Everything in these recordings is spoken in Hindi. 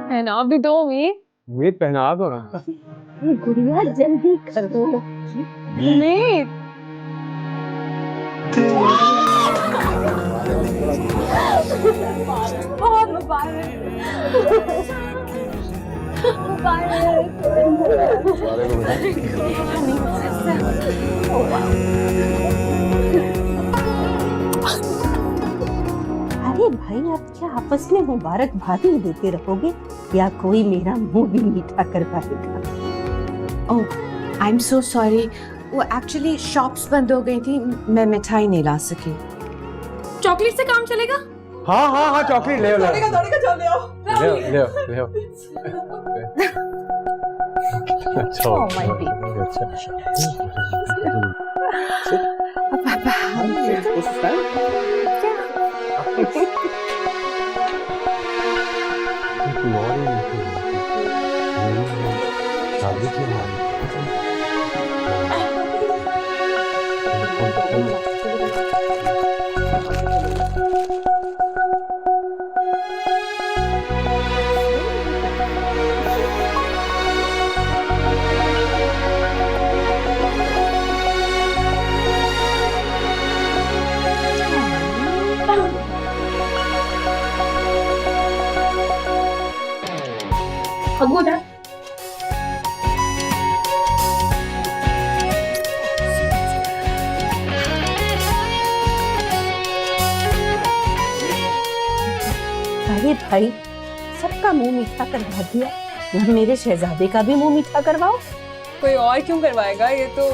पहना भी दो उम्मीद। उम्मीद पहना दो ना। गुड़िया जल्दी करो। उम्मीद बहुत अरे भाई, आप क्या आपस में मुबारकबादी देते रहोगे या कोई मेरा मुंह भी मीठा कर पाएगा? ओह आई एम सो सॉरी, वो एक्चुअली शॉप्स बंद हो गई थी, मैं मिठाई नहीं ला सकी। चॉकलेट से काम चलेगा? हाँ हाँ हाँ, चॉकलेट ले दौड़ेगा चल ले आओ। ले अच्छा Oh my अरे भाई, सबका मुंह मीठा करवा दिया, अब मेरे शहजादे का भी मुंह मीठा करवाओ। कोई और क्यों करवाएगा, ये तो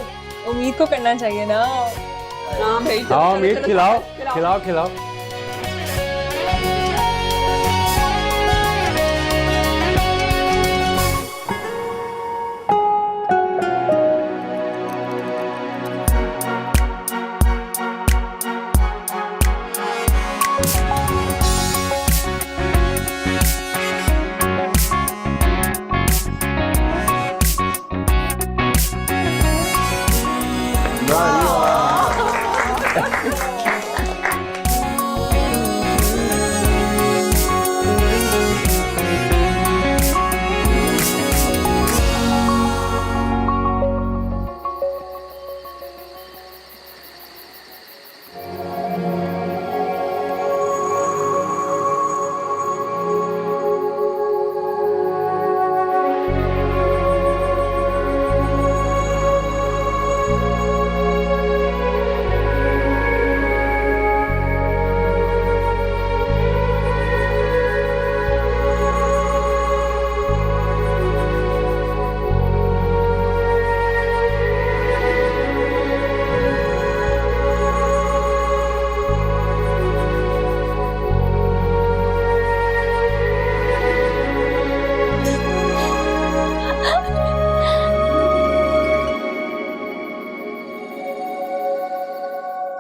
उम्मीद को करना चाहिए ना। हाँ भाई, हाँ उम्मीद खिलाओ खिलाओ खिलाओ।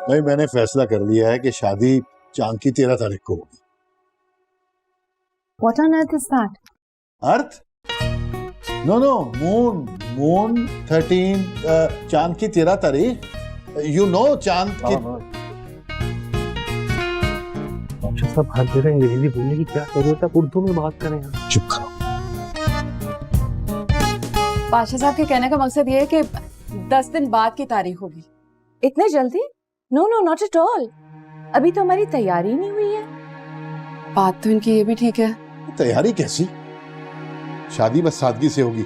भाई मैंने फैसला कर लिया है कि शादी चांद की 13 तारीख को होगी। What on earth is that? Earth? No no, moon 13, चांद की 13 तारीख। यू नो चांद की। सब हर जगह अंग्रेजी बोलने की क्या जरूरत है, उर्दू में बात करें यार। चुप करो। बादशाह साहब के कहने का मकसद ये है कि 10 दिन बाद की तारीख होगी। इतने जल्दी? No no not at all, अभी तो हमारी तैयारी नहीं हुई है। बात तो इनकी ये भी ठीक है। तैयारी कैसी? शादी बस सादगी से होगी,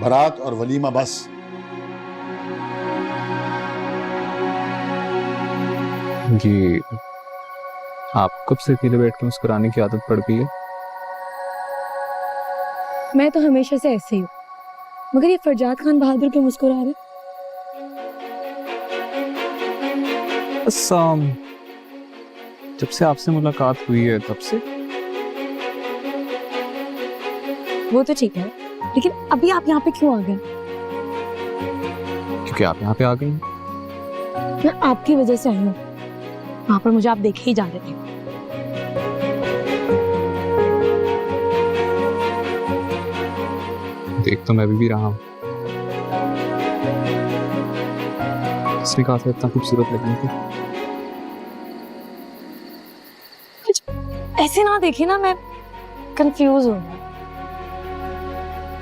बारात और वलीमा बस। जी, आप कब से अकेले बैठ के मुस्कुराने की आदत पड़ गई है? मैं तो हमेशा से ऐसे ही हूँ, मगर ये फरजाद खान बहादुर क्यों मुस्कुरा रहे? जब से आपसे मुलाकात हुई है तब से। वो तो ठीक है, लेकिन अभी आप यहाँ पे क्यों आ गए? क्योंकि आप यहाँ पे आ गई हैं। मैं आपकी वजह से आई हूँ। वहां पर मुझे आप देखे ही जा रहे थे। देख तो मैं भी रहा हूँ। इसने कहा था इतना खूबसूरत लगनी थी। ऐसे ना देखिए ना, मैं कंफ्यूज हूँ।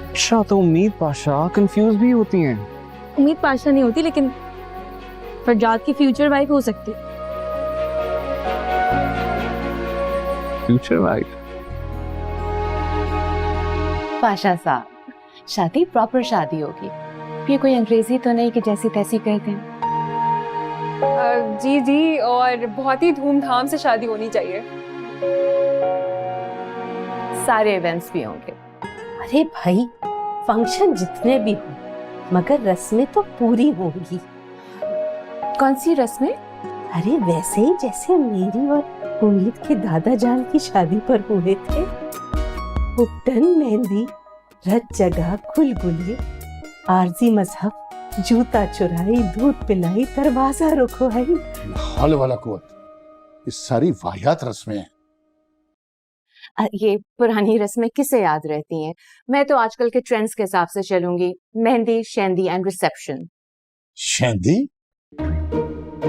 अच्छा तो उम्मीद पाशा कंफ्यूज भी होती हैं। उम्मीद पाशा नहीं होती, लेकिन फरजाद की फ्यूचर वाइफ हो सकती। Future wife? पाशा साहब, शादी प्रॉपर शादी होगी। ये कोई अंग्रेजी तो नहीं कि जैसी तैसी कहते हैं। जी जी, और बहुत ही धूमधाम से शादी होनी चाहिए। सारे इवेंट्स भी होंगे। अरे भाई, फंक्शन जितने भी हो, मगर रस्में तो पूरी होंगी। कौन सी रस्में? अरे वैसे ही जैसे मेरी और उम्मीद के दादा जान की शादी पर हुए थे। उपटन, मेहंदी, रत जगह, खुलगुले, आरजी मजहब, जूता चुराई, दूध पिलाई, दरवाजा रुकवाई। हौल वाला कुव्वत, ये सारी वाहियात रस्में हैं। ये पुरानी रस्में किसे याद रहती हैं? मैं तो आजकल के ट्रेंड्स के हिसाब से चलूंगी। मेहंदी, शेंदी एंड रिसेप्शन। शेंदी?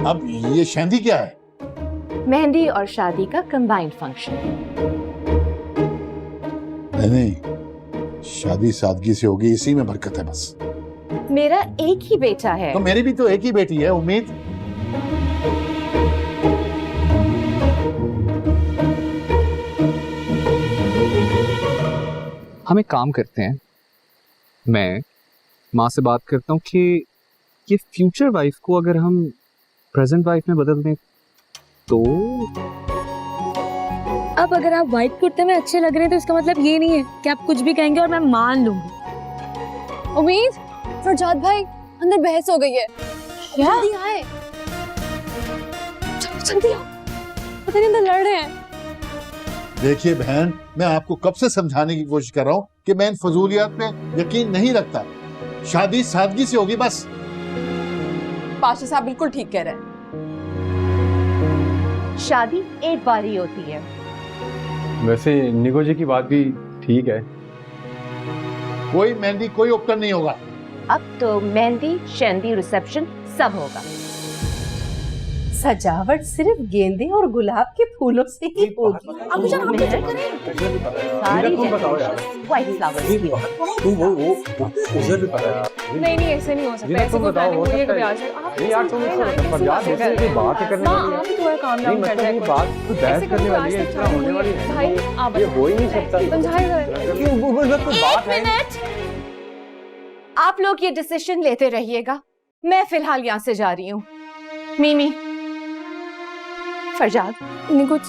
अब ये शेंदी क्या है? मेहंदी और शादी का कंबाइंड फंक्शन। नहीं, शादी सादगी से होगी, इसी में बरकत है बस। मेरा एक ही बेटा है। तो मेरी भी तो एक ही बेटी है, उम्मीद। हम एक काम करते हैं, मैं माँ से बात करता हूँ कि ये फ्यूचर वाइफ को अगर हम प्रेजेंट वाइफ में बदल दें तो। अब अगर आप व्हाइट कुर्ते में अच्छे लग रहे हैं तो इसका मतलब ये नहीं है कि आप कुछ भी कहेंगे और मैं मान लूंगी। उम्मीद, फरजाद भाई अंदर बहस हो गई है। क्या? जल्दी आए, जल्दी आओ, पता नहीं अंदर लड़ रहे हैं। देखिए बहन, मैं आपको कब से समझाने की कोशिश कर रहा हूँ कि मैं इन फजूलियात पे यकीन नहीं रखता। शादी सादगी से होगी बस। पाशा साहब बिल्कुल ठीक कह रहे हैं। शादी एक बार ही होती है। वैसे निको जी की बात भी ठीक है। कोई मेहंदी, कोई उपकरण नहीं होगा। अब तो मेहंदी, शेंदी, रिसेप्शन सब होगा। सजावट सिर्फ गेंदे और गुलाब के फूलों से ही होगी। अब मुझे आप मैं- सारी बताओ यार। व्हाइट फ्लावर्स की। वो उसे भी पता है। नहीं नहीं, ऐसे नहीं हो सकता। ऐसे कोई बताओ, प्लानिंग हो हुई है सकता कभी है। आज तक? आप नहीं यार, तुम फरजाद कैसे जैसे की बात करने माँ, वाली आप भी थोड़ा काम डाउन कर जाए। बात तो बहस करने वाली है, इतना होने वाली है। भाई आप ये हो ही नहीं सकता। समझाइए। बात है। आप लोग ये डिसीजन लेते रहिएगा, मैं फिलहाल यहाँ से जा रही हूँ। मीमी, फरजाद, नहीं कुछ।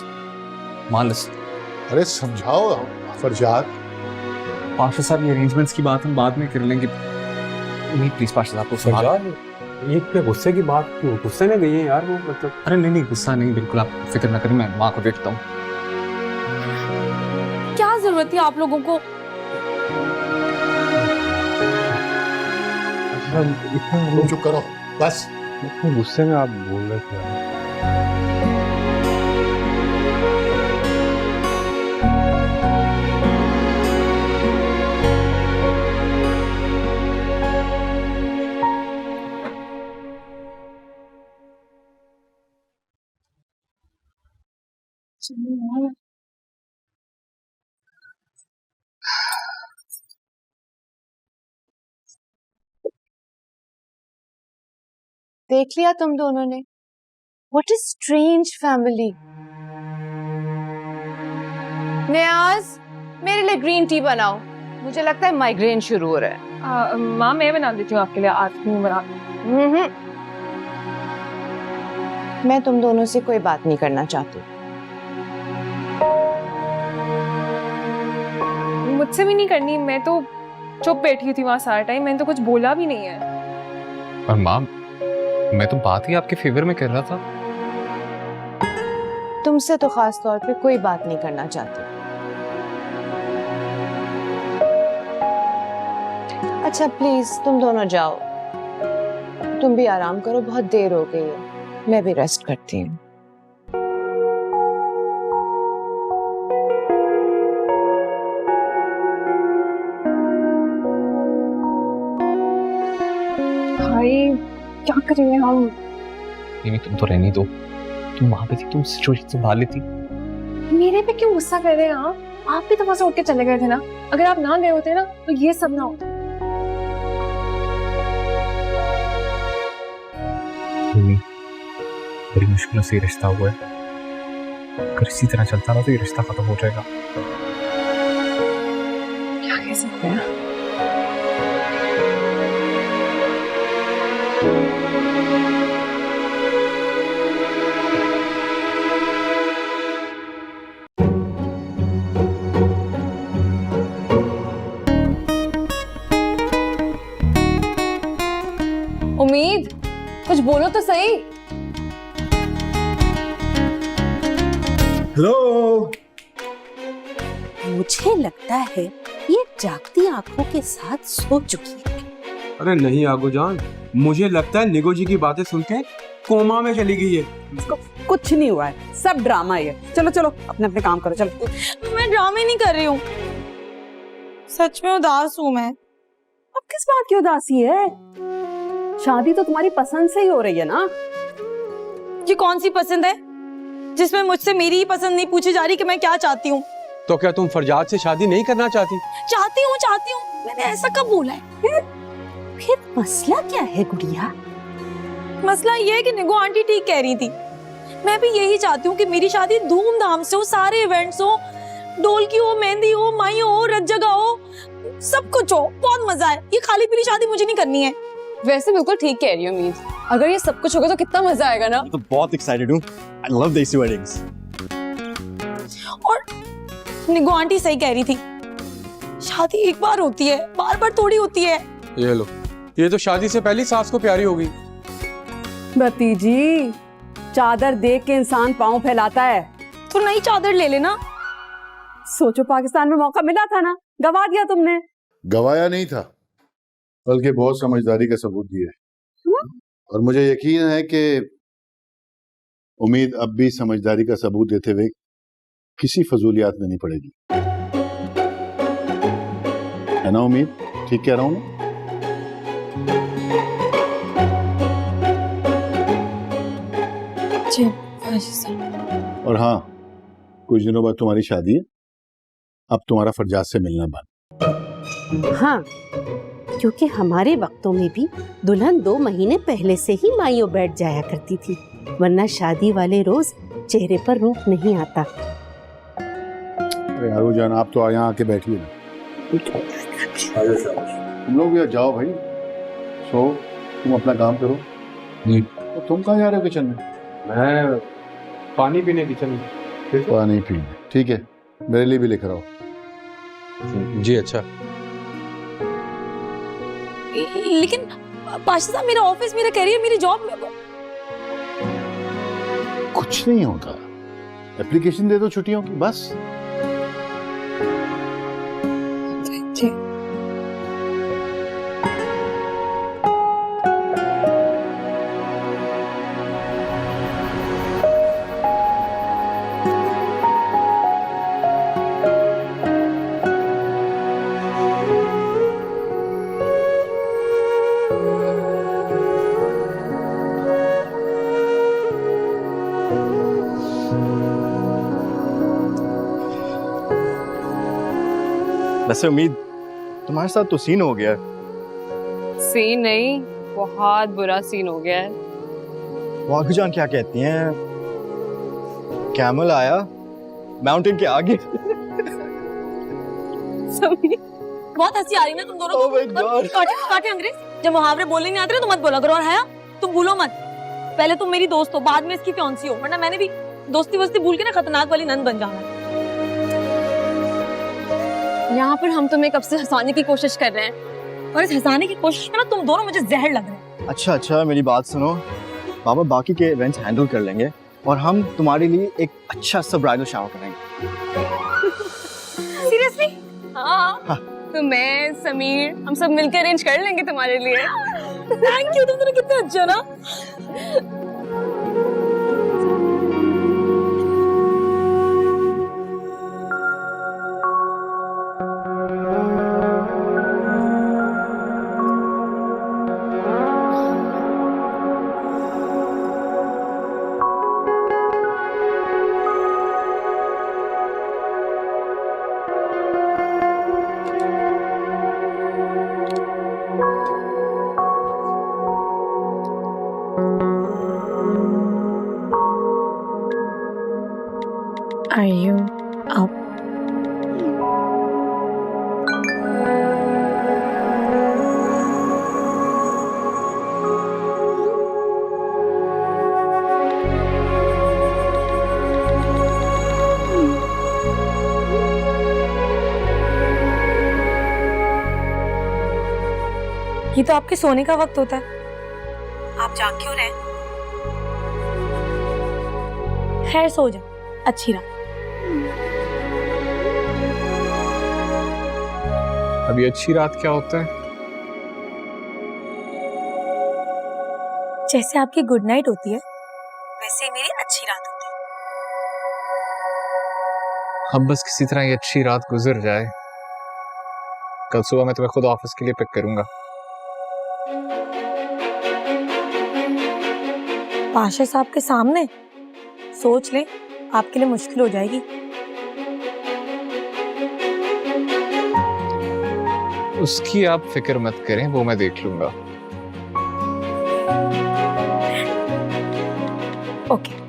मानस, अरे समझाओ फरजाद। पाशा साहब ये अरेंजमेंट्स की बात हम बाद में कर लेंगे। उम्मीद प्लीज पाशा साहब को संभाल। ये क्या गुस्से की बात क्यों? गुस्से में गई है यार वो, मतलब। अरे नहीं नहीं, गुस्सा नहीं, बिल्कुल आप फिक्र ना करें, मैं माँ को देखता हूँ। क्या जरूरत थी आप लोगों को? तुम चुप करो बस। इतने गुस्से में आप बोल रहे थे यार। देख लिया तुम दोनों ने? What a strange family. नियाज, मेरे लिए ग्रीन टी बनाओ। मुझे लगता है माइग्रेन शुरू हो रहा है। माँ मैं बना देती हूँ आपके लिए। आज नहीं बना। मैं तुम दोनों से कोई बात नहीं करना चाहती। मुझसे भी नहीं करनी। मैं तो चुप बैठी थी वहां सारा टाइम। मैंने तो कुछ बोला भी नहीं है। और माँ, मैं तो बात ही आपके फेवर में कर रहा था। तुमसे तो खास तौर पे कोई बात नहीं करना चाहती। अच्छा प्लीज तुम दोनों जाओ, तुम भी आराम करो, बहुत देर हो गई है, मैं भी रेस्ट करती हूँ। भाई क्या करेंगे हम? नहीं तुम तो रहने दो, तुम वहां पे थी, तुम सिचुएशन संभाल लेती। मेरे पे क्यों गुस्सा कर रहे हैं आप? आप भी तो वहां से उठ के चले गए थे ना। अगर आप ना गए होते ना तो ये सब ना होता। बड़ी मुश्किलों से ये रिश्ता हुआ है, अगर इसी तरह चलता रहा तो ये रिश्ता खत्म हो जाएगा। क्या कह सकते हैं? उम्मीद, कुछ बोलो तो सही। हेलो। मुझे लगता है ये जागती आंखों के साथ सो चुकी है। अरे नहीं आगो जान, मुझे लगता है निगो जी की बातें सुन के कोमा में चली गई है। इसको कुछ नहीं हुआ है, सब ड्रामा ही है। चलो चलो अपने अपने काम करो, चलो। मैं ड्रामे नहीं कर रही हूँ, सच में उदास हूँ मैं। अब किस बात की उदासी है? शादी तो तुम्हारी पसंद से ही हो रही है ना। ये कौन सी पसंद है जिसमें मुझसे मेरी ही पसंद नहीं पूछी जा रही कि मैं क्या चाहती हूँ? तो क्या तुम फरजाद से शादी नहीं करना चाहती? चाहती हूँ, मैंने ऐसा कब बोला है? फिर मसला क्या है गुड़िया? मसला ये है कि निगो आंटी ठीक कह रही थी। मैं भी यही चाहती हूँ कि मेरी शादी धूमधाम से हो, सारे इवेंट्स हो, ढोलकी हो, मेहंदी हो, माई हो, रत जगह हो, सब कुछ हो, बहुत मजा है। ये खाली पीली शादी मुझे नहीं करनी है। वैसे बिल्कुल ठीक कह रही हो उम्मीद, अगर ये सब कुछ होगा तो कितना मजा आएगा ना। तो बहुत एक्साइटेड हूँ, आई लव देसी वेडिंग्स। और निगो आंटी सही कह रही थी, शादी एक बार होती है, बार बार थोड़ी होती है। ये लो, ये तो शादी से पहले सास को प्यारी हो गई। भतीजी, चादर देख के इंसान पाँव फैलाता है। तो नई चादर ले लेना। सोचो पाकिस्तान में मौका मिला था ना, गवा दिया तुमने। गवाया नहीं था, बल्कि बहुत समझदारी का सबूत दिया है। और मुझे यकीन है कि उम्मीद अब भी समझदारी का सबूत देते हुए किसी फजूलियात में नहीं पड़ेगी, है ना उम्मीद? ठीक कह रहा हूं ना? जी। और हाँ, कुछ दिनों बाद तुम्हारी शादी है, अब तुम्हारा फरजाद से मिलना बंद। हाँ, क्योंकि हमारे वक्तों में भी दुल्हन 2 महीने पहले से ही माइयों बैठ जाया करती थी, वरना शादी वाले रोज चेहरे पर रूप नहीं आता। अरे आगो जान, आप तो यहाँ आके बैठिए ना। तुम लोग भी जाओ भाई, सो तुम अपना काम करो। तो तुम कहाँ जा रहे हो किचन में? मैं पानी पीने किचन में। पानी पीने, ठीक है, मेरे लिए भी लेकर आओ। जी अच्छा। लेकिन पाशा साहब, मेरा ऑफिस, मेरा करियर, मेरी जॉब में कुछ नहीं होता, एप्लीकेशन दे दो छुट्टियों की, बस। वैसे उम्मीद, तुम्हारे साथ तो सीन हो गया। सीन नहीं, बहुत बुरा सीन हो गया है। वाकई जान क्या कहती हैं, कैमल आया माउंटेन के आगे। बहुत हंसी आ रही ना तुम दोनों Oh my God. काटे अंग्रेज, जब मुहावरे बोलने नहीं आते ना तो मत बोला करो। और है तुम भूलो मत, पहले तुम मेरी दोस्त हो, बाद में इसकी फियांसी हो, वरना मैंने भी दोस्ती वस्ती भूल के ना खतरनाक वाली नंद बन जाना। यहाँ पर हम तुम्हें कब से हंसाने की कोशिश कर रहे हैं, और इस हंसाने की कोशिश में ना तुम दोनों मुझे जहर लग रहे हैं। अच्छा, मेरी बात सुनो, पापा बाकी के इवेंट्स हैंडल कर लेंगे, और हम तुम्हारे लिए एक अच्छा सा ब्राइडल शावर करेंगे। सीरियसली? हाँ। तो मैं, समीर, हम सब मिलकर अरेंज कर लेंगे तुम्हारे लिए। थैंक यू, तुम कितना अच्छा ना। Are you up? ये तो आपके सोने का वक्त होता है, आप जाग क्यों रहे? खैर सो जाओ, अच्छी रात। अभी अच्छी रात क्या होता है? जैसे आपकी गुड नाइट होती है वैसे ही मेरी अच्छी रात होती है। अब बस किसी तरह ये अच्छी रात गुजर जाए। कल सुबह मैं तुम्हें खुद ऑफिस के लिए पिक करूंगा। पाशा साहब के सामने? सोच ले, आपके लिए मुश्किल हो जाएगी। उसकी आप फिक्र मत करें, वो मैं देख लूंगा। ओके।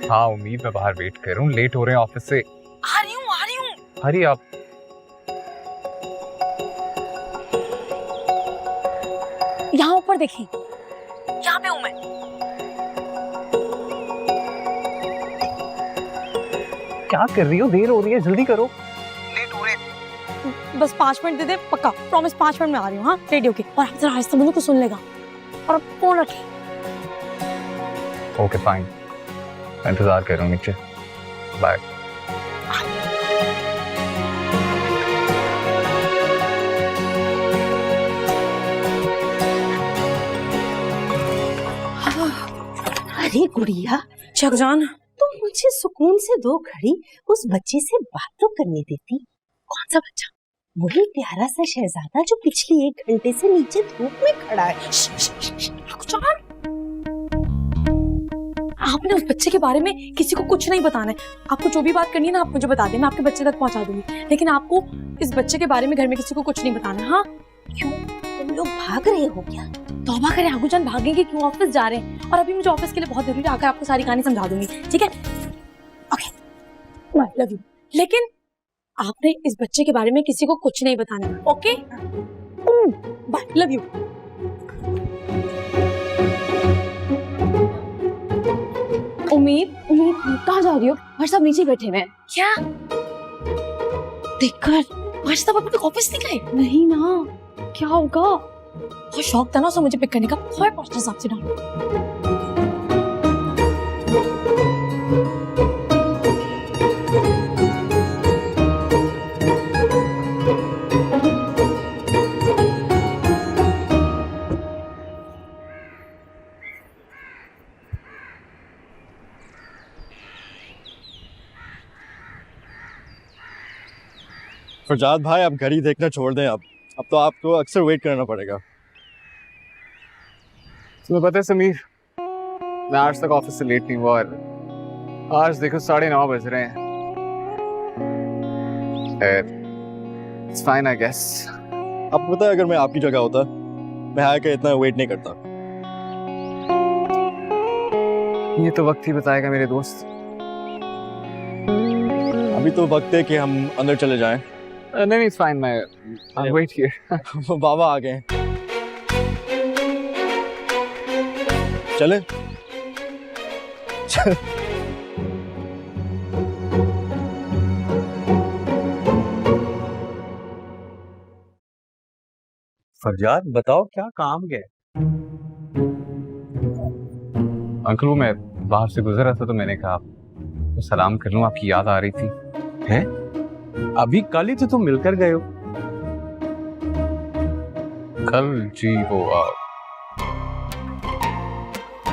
हाँ उम्मीद, मैं बाहर वेट कर रहा हूँ, लेट हो रहे हैं ऑफिस से। आ रही हूँ। हरी आप। यहाँ ऊपर देखिए, यहाँ पे हूँ मैं। क्या कर रही हो? देर हो रही है, जल्दी करो, लेट हो रहे हैं। बस 5 मिनट दे दे, पक्का प्रॉमिस। 5 मिनट में आ रही हूँ। हाँ, रेडी होके। और आप जरा आहिस्ता बोलो, को सुन लेगा। और अब फोन रखे। ओके फाइन, इंतजार कर रहा हूँ नीचे। बाय। अरे गुड़िया, जगजान, तुम मुझे सुकून से 2 घड़ी उस बच्चे से बात तो करने देती। कौन सा बच्चा? वही प्यारा सा शहजादा जो पिछली 1 घंटे से नीचे धूप में खड़ा है। जगजान, आपने उस बच्चे के बारे में किसी को कुछ नहीं बताना है। आपको जो भी बात करनी है ना, आप मुझे बता दें, मैं आपके बच्चे तक पहुंचा दूंगी। लेकिन आपको इस बच्चे के बारे में घर में किसी को कुछ नहीं बताना है। हाँ? क्यों, तुम लोग भाग रहे हो क्या? तौबा करें आगूजान, भागेंगे क्यों? ऑफिस जा रहे हैं और अभी मुझे ऑफिस के लिए बहुत जरूरी है। आकर आपको सारी कहानी समझा दूंगी, ठीक है? Okay, I love you. लेकिन आपने इस बच्चे के बारे में किसी को कुछ नहीं बताना है, ओके? Bye, love you. उम्मीद कहाँ जा रही हो? भाई साहब नीचे बैठे हुए हैं। क्या देखकर भाई साहब अभी तक ऑफिस नहीं गए? नहीं ना, क्या होगा? बहुत शौक था ना उसे मुझे पिक करने का। पास्टर साहब से डालो। फरजाद भाई, आप घड़ी देखना छोड़ दें। अब तो आपको अक्सर वेट करना पड़ेगा। तुम्हें पता है समीर, मैं आज तक ऑफिस से लेट नहीं हुआ और आज देखो 9:30 बज रहे हैं। It's fine, I guess. आपको पता है अगर मैं आपकी जगह होता मैं आके इतना वेट नहीं करता। ये तो वक्त ही बताएगा मेरे दोस्त। अभी तो वक्त है कि हम अंदर चले जाएं। नहीं, it's fine, I'll wait here. बाबा आ गए। चले? फरजाद बताओ क्या काम है? अंकल वो मैं बाहर से गुजर रहा था तो मैंने कहा तो सलाम कर लूं, आपकी याद आ रही थी। हैं? अभी कल ही तो तुम मिलकर गए हो। कल जी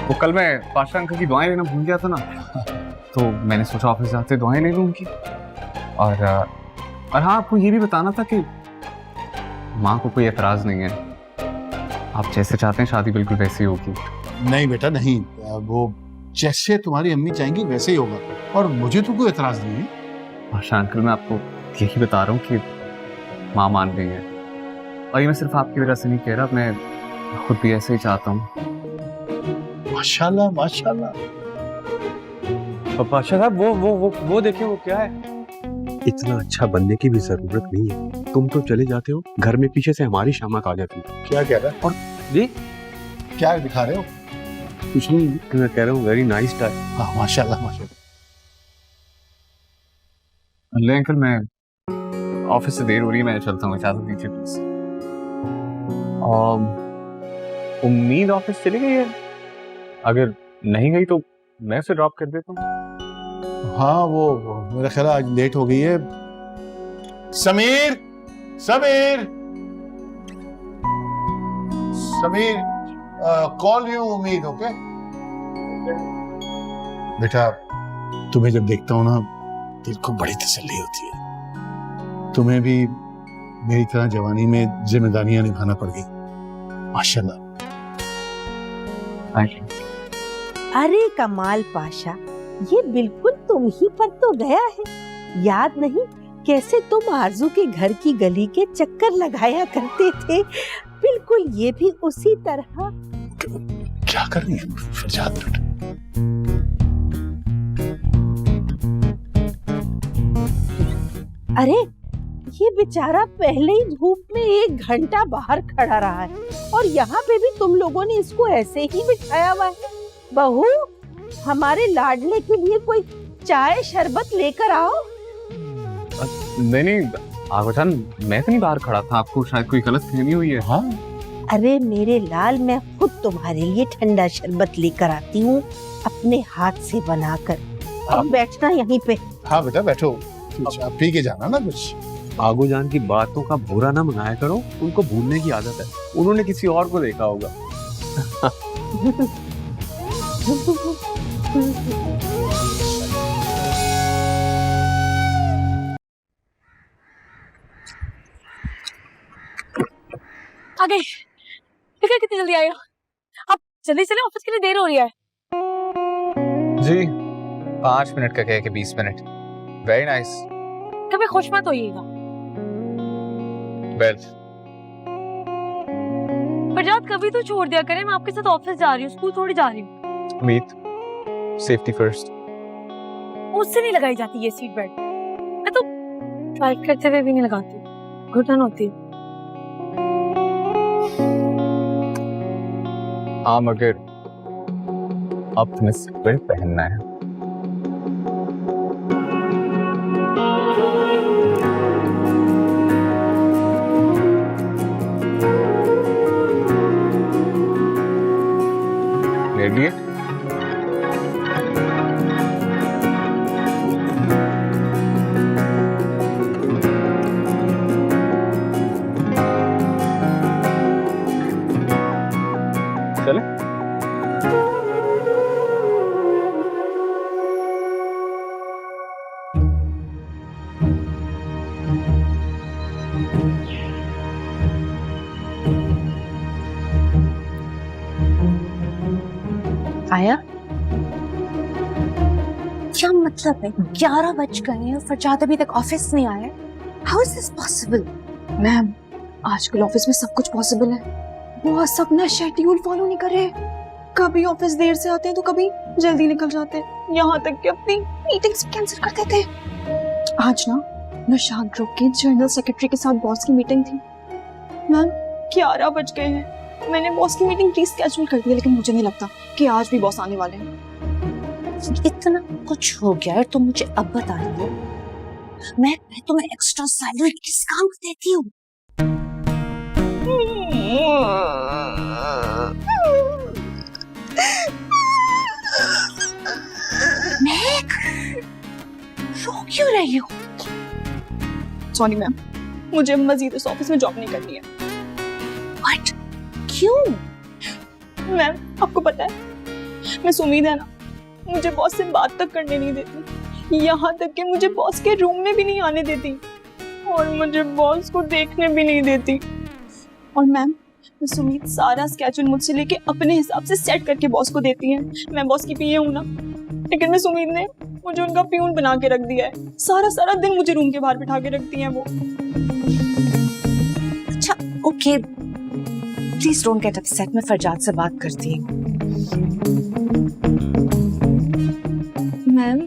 वो कल मैं पाशा अंकल की दुआएं लेना भूल गया था ना, तो मैंने सोचा ऑफिस जाते दुआएं ले लूं उनकी। और हाँ, आपको ये भी बताना था कि माँ को कोई एतराज नहीं है, आप जैसे चाहते हैं शादी बिल्कुल वैसे ही होगी। नहीं बेटा नहीं, वो जैसे तुम्हारी अम्मी चाहेंगी वैसे ही होगा, और मुझे तो कोई एतराज नहीं है। पाशा अंकल मैं आपको यही बता रहा हूँ कि माँ मान गई है, और ये मैं सिर्फ आपकी वजह से नहीं कह रहा, मैं खुद भी ऐसे ही चाहता हूँ। माशाल्लाह माशाल्लाह। पाशा साहब वो देखिए वो क्या है। इतना अच्छा बनने की भी जरूरत नहीं है, तुम तो चले जाते हो, घर में पीछे से हमारी शामत आ जाती है। क्या कह रहा है? और जी क्या दिखा रहे हो? कुछ नहीं, मैं कह रहा हूँ वेरी नाइस टाइम। हाँ माशाल्लाह माशाल्लाह। ले अंकल मैं ऑफिस से देर हो रही है, मैं चलता हूँ, इजाजत दीजिए प्लीज। उम्मीद ऑफिस चली गई है, अगर नहीं गई तो मैं उसे ड्रॉप कर देता हूँ। हाँ वो मेरा ख्याल आज लेट हो गई है। समीर समीर समीर कॉल यू उम्मीद। ओके बेटा, तुम्हें जब देखता हूँ ना दिल को बड़ी तसल्ली होती है। तुम्हें भी मेरी तरह जवानी में जिम्मेदारियां निभाना पड़ गई, माशाल्लाह। Thank you. अरे कमाल पाशा, ये बिल्कुल तुम ही पर तो गया है। याद नहीं कैसे तुम आरजू के घर की गली के चक्कर लगाया करते थे, बिल्कुल ये भी उसी तरह। क्या कर रही है फरजाद? अरे ये बेचारा पहले ही धूप में 1 घंटा बाहर खड़ा रहा है, और यहाँ पे भी तुम लोगों ने इसको ऐसे ही बिठाया हुआ है। बहू, हमारे लाडले के लिए कोई चाय शरबत लेकर आओ। नहीं आगोजान, मैं तो नहीं बाहर खड़ा था, आपको शायद कोई गलत फहमी हुई है। हाँ अरे मेरे लाल, मैं खुद तुम्हारे लिए ठंडा शरबत लेकर आती हूँ, अपने हाथ से बनाकर। अब बैठना यहीं पे। हाँ बेटा बैठो, आप पी के जाना ना कुछ। आगोजान की बातों का बुरा ना मनाया करो, उनको भूलने की आदत है, उन्होंने किसी और को देखा होगा। आ गए। देखा कितनी जल्दी आए हो आप, जल्दी चले, ऑफिस के लिए देर हो रही है। जी 5 मिनट का कह के 20 मिनट। Very nice. कभी खुश मत होइएगा। वेल फरजाद कभी तो छोड़ दिया करें, मैं आपके साथ ऑफिस जा रही हूँ, स्कूल थोड़ी जा रही हूँ। उम्मीद, सेफ्टी फर्स्ट। मुझसे नहीं लगाई जाती ये सीट बेल्ट, मैं तो ड्राइव करते हुए भी नहीं लगाती, घुटन होती है। हाँ मगर अब तुम्हें सीट बेल्ट पहनना है। ले लिए? चले? आया? क्या मतलब है? 11 बज गए हैं, फरजाद अभी तक ऑफिस नहीं आया। How is this possible? Ma'am, आजकल ऑफिस में सब कुछ पॉसिबल है। बॉस अपना शेड्यूल फॉलो नहीं कर रहे। कभी ऑफिस देर से आते हैं तो कभी जल्दी निकल जाते हैं। यहाँ तक कि अपनी मीटिंग्स कैंसिल कर देते हैं। आज ना निशाद ग्रुप के जनरल सेक्रेटरी के साथ बॉस की मीटिंग थी। मैम 11 बज गए हैं। मैंने बॉस की मीटिंग रीस्केड्यूल कर दी, लेकिन मुझे नहीं लगता कि आज भी बॉस आने वाले हैं। इतना कुछ हो गया है तो मुझे अब बता रही हो, मैं तुम्हें एक्स्ट्रा सैलरी किस काम को देती हूँ? मैक, रो क्यों रही हो? सॉरी मैम, मुझे मजीद इस ऑफिस में जॉब नहीं करनी है। व्हाट? क्यों? मैम आपको पता है, मैं सुमीद है ना, मुझे बॉस से बात तक करने नहीं देती। यहाँ तक कि मुझे बॉस के रूम में भी नहीं आने देती और मुझे बॉस को देखने भी नहीं देती। और मैम सुमीद सारा स्केड्यूल मुझसे लेके अपने हिसाब से सेट करके बॉस को देती है। मैं बॉस की पीए हूँ ना, लेकिन मैं सुमीद ने मुझे उनका प्यून बना के रख दिया है। सारा दिन मुझे रूम के बाहर बिठा के रखती हैं वो। अच्छा okay, please don't get upset, मैं फरजाद से बात करती हूँ। मैम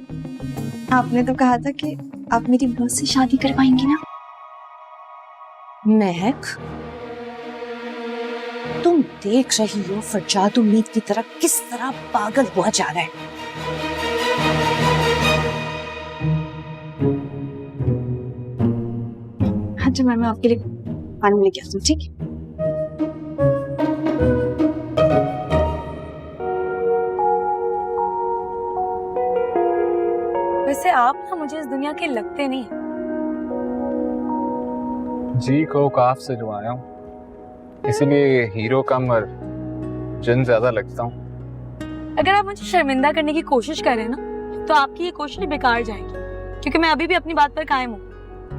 आपने तो कहा था कि आप मेरी बॉस से शादी करवाएंगी ना। महक, तुम देख रही हो फरजाद उम्मीद की तरह किस तरह पागल हुआ जा रहा है। अच्छा मैम, मैं आपके लिए पानी लेके आती हूँ, ठीक है? वैसे आप ना मुझे इस दुनिया के लगते नहीं। जी को काफ से जो आया हूँ, इसीलिए हीरो कम और जिन ज्यादा लगता हूँ। अगर आप मुझे शर्मिंदा करने की कोशिश कर रहे हैं ना, तो आपकी ये कोशिश बेकार जाएगी, क्योंकि मैं अभी भी अपनी बात पर कायम हूँ।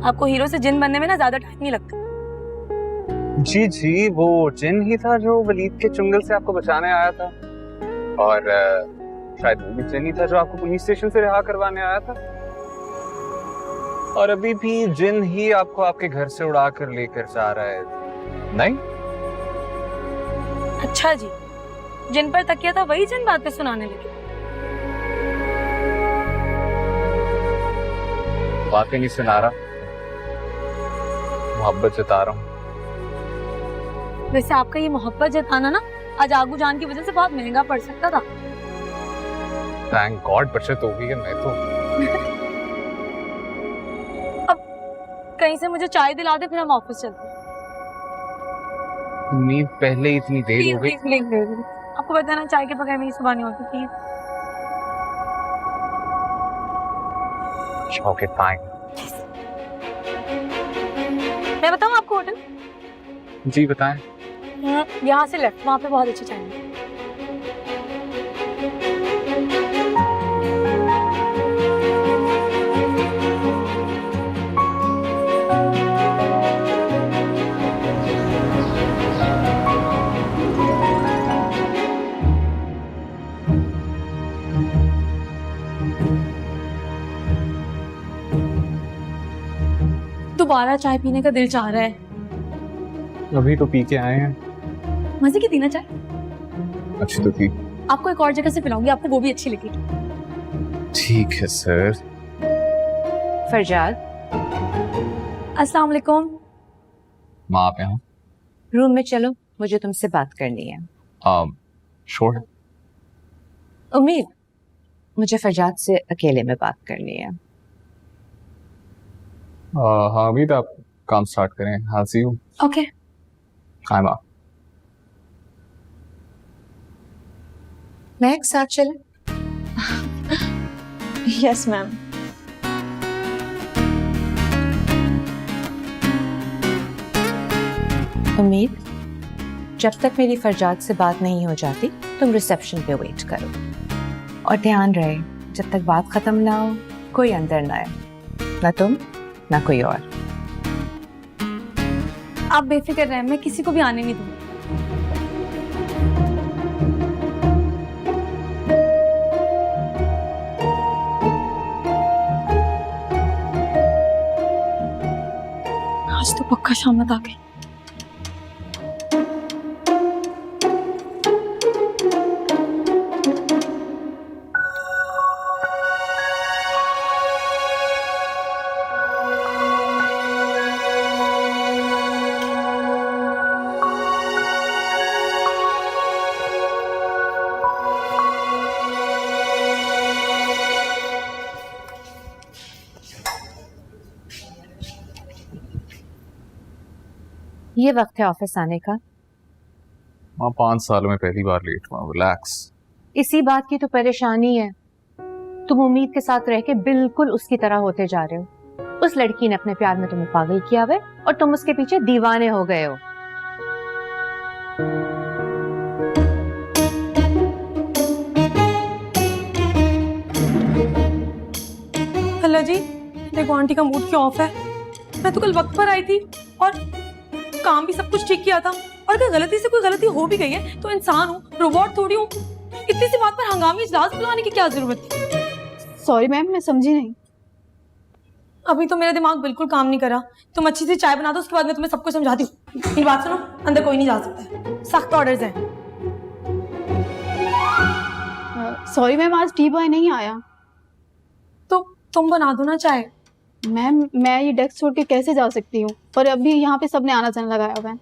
आपको हीरो से जिन बनने में ना ज्यादा टाइम नहीं लगता। जी वो जिन ही था जो वलीद के चुंगल से आपको बचाने आया था, और शायद वो भी जिन ही था जो आपको पुलिस स्टेशन से रिहा करवाने आया था, और अभी भी जिन ही आपको आपके घर से उड़ा कर लेकर जा रहा है। नहीं? अच्छा जी, जिन पर तकिया था वही जिन बातें सुनाने लगे। बातें नहीं सुना रहा, मोहब्बत जता रहा हूँ। वैसे आपका ये मोहब्बत जताना ना आज आगू जान की वजह से बहुत महंगा पड़ सकता था। थैंक गॉड बचत हो गई है। मैं तो अब कहीं से मुझे चाय दिला दे, फिर हम ऑफिस चलते हैं। नींद पहले ही इतनी देर हो गई। प्लीज, आपको पता है ना चाय के बगैर मेरी सुबह नहीं होती थी। Okay fine. मैं बताऊँ आपको होटल? जी बताएं। यहाँ से लेफ्ट, वहाँ पे बहुत अच्छी चाय है। दोबारा चाय पीने का दिल चाह रहा है। अभी तो पी के आए हैं। मजे की थी ना चाय? अच्छी तो थी। आपको एक और जगह से पिलाऊंगी, आपको वो भी अच्छी लगेगी। ठीक है सर। फरजाद, अस्सलाम वालेकुम। माँ आप यहाँ? रूम में चलो, मुझे तुमसे बात करनी है। श्योर। उम्मीद, मुझे फरजाद से अकेले में बात करनी है। हाँ अभी तो आप काम स्टार्ट करें। हाँ सी यू। ओके। हाय माँ। मैं एक साथ चले? Yes ma'am. उम्मीद, जब तक मेरी फरजाद से बात नहीं हो जाती तुम रिसेप्शन पे वेट करो, और ध्यान रहे जब तक बात खत्म ना हो कोई अंदर ना आए, ना तुम ना कोई और। आप बेफिक्र रहें, मैं किसी को भी आने नहीं दूंगी। आज आज तो पक्का शामत आ गई। ये वक्त है ऑफिस आने का। माँ 5 सालों में पहली बार लेट हुआ, रिलैक्स। इसी बात की तो परेशानी है, तुम उम्मीद के साथ रह के बिल्कुल उसकी तरह होते जा रहे हो। उस लड़की ने अपने प्यार में तुम्हें पागल किया हुआ है और तुम उसके पीछे दीवाने हो गए हो। हेलो जी, देखो आंटी का मूड क्यों ऑफ है। मैं तो कल वक्त पर आई थी और काम भी सब कुछ ठीक किया था, और अगर गलती से कोई गलती हो भी गई है तो इंसान हूँ, रोबोट थोड़ी हूँ। इतनी सी बात पर हंगामी इजलास बुलाने की क्या जरूरत थी? सॉरी मैम, मैं समझी नहीं। अभी तो मेरा दिमाग बिल्कुल काम नहीं करा। तुम अच्छी सी चाय बना दो, उसके बाद मैं तुम्हें सब कुछ समझाती हूँ। मेरी बात सुनो, अंदर कोई नहीं जा सकता, सख्त ऑर्डर्स हैं। सॉरी मैम, आज टी बॉय नहीं आया। तो तुम बना दो ना चाय। मैम मैं ये डेस्क छोड़ के कैसे जा सकती हूँ, पर अभी यहाँ पे सबने आना जाना लगाया हुआ है।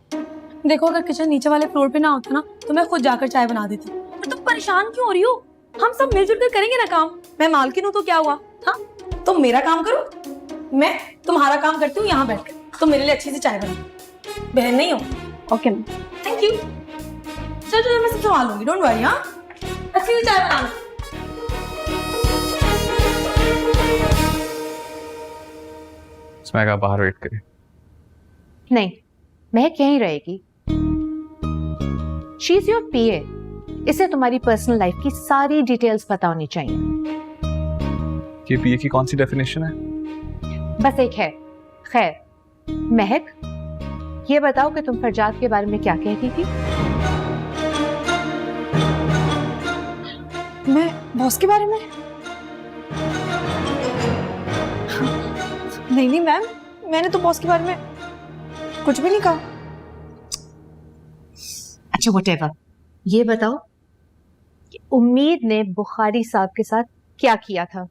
देखो अगर किचन नीचे वाले फ्लोर पे ना होता ना तो मैं खुद जाकर चाय बना देती। पर तुम परेशान क्यों हो रही हो? हम सब मिलजुल कर करेंगे ना काम। मैं मालकिन हूँ तो क्या हुआ? हाँ, तुम मेरा काम करो, मैं तुम्हारा काम करती हूँ यहाँ बैठकर। तुम मेरे लिए अच्छी सी चाय बना। बहन नहीं हो? Okay ma'am. Thank you. चलो चलो, मैं सब संभाल लूंगी, डोंट वरी। हाँ, अच्छी सी चाय बनाना। मैं कहा बाहर वेट करे। नहीं, महक यहीं रहेगी। शी इज योर पीए। इसे तुम्हारी पर्सनल लाइफ की सारी डिटेल्स पता होनी चाहिए। ये पीए की कौन सी डेफिनेशन है? बस एक है। खैर महक, ये बताओ कि तुम फरजाद के बारे में क्या कहती थी? मैं बॉस के बारे में? नहीं मैम, मैंने तो बॉस के बारे में कुछ भी नहीं कहा। अच्छा व्हाटएवर, ये बताओ कि उम्मीद ने बुखारी साहब के साथ क्या किया था?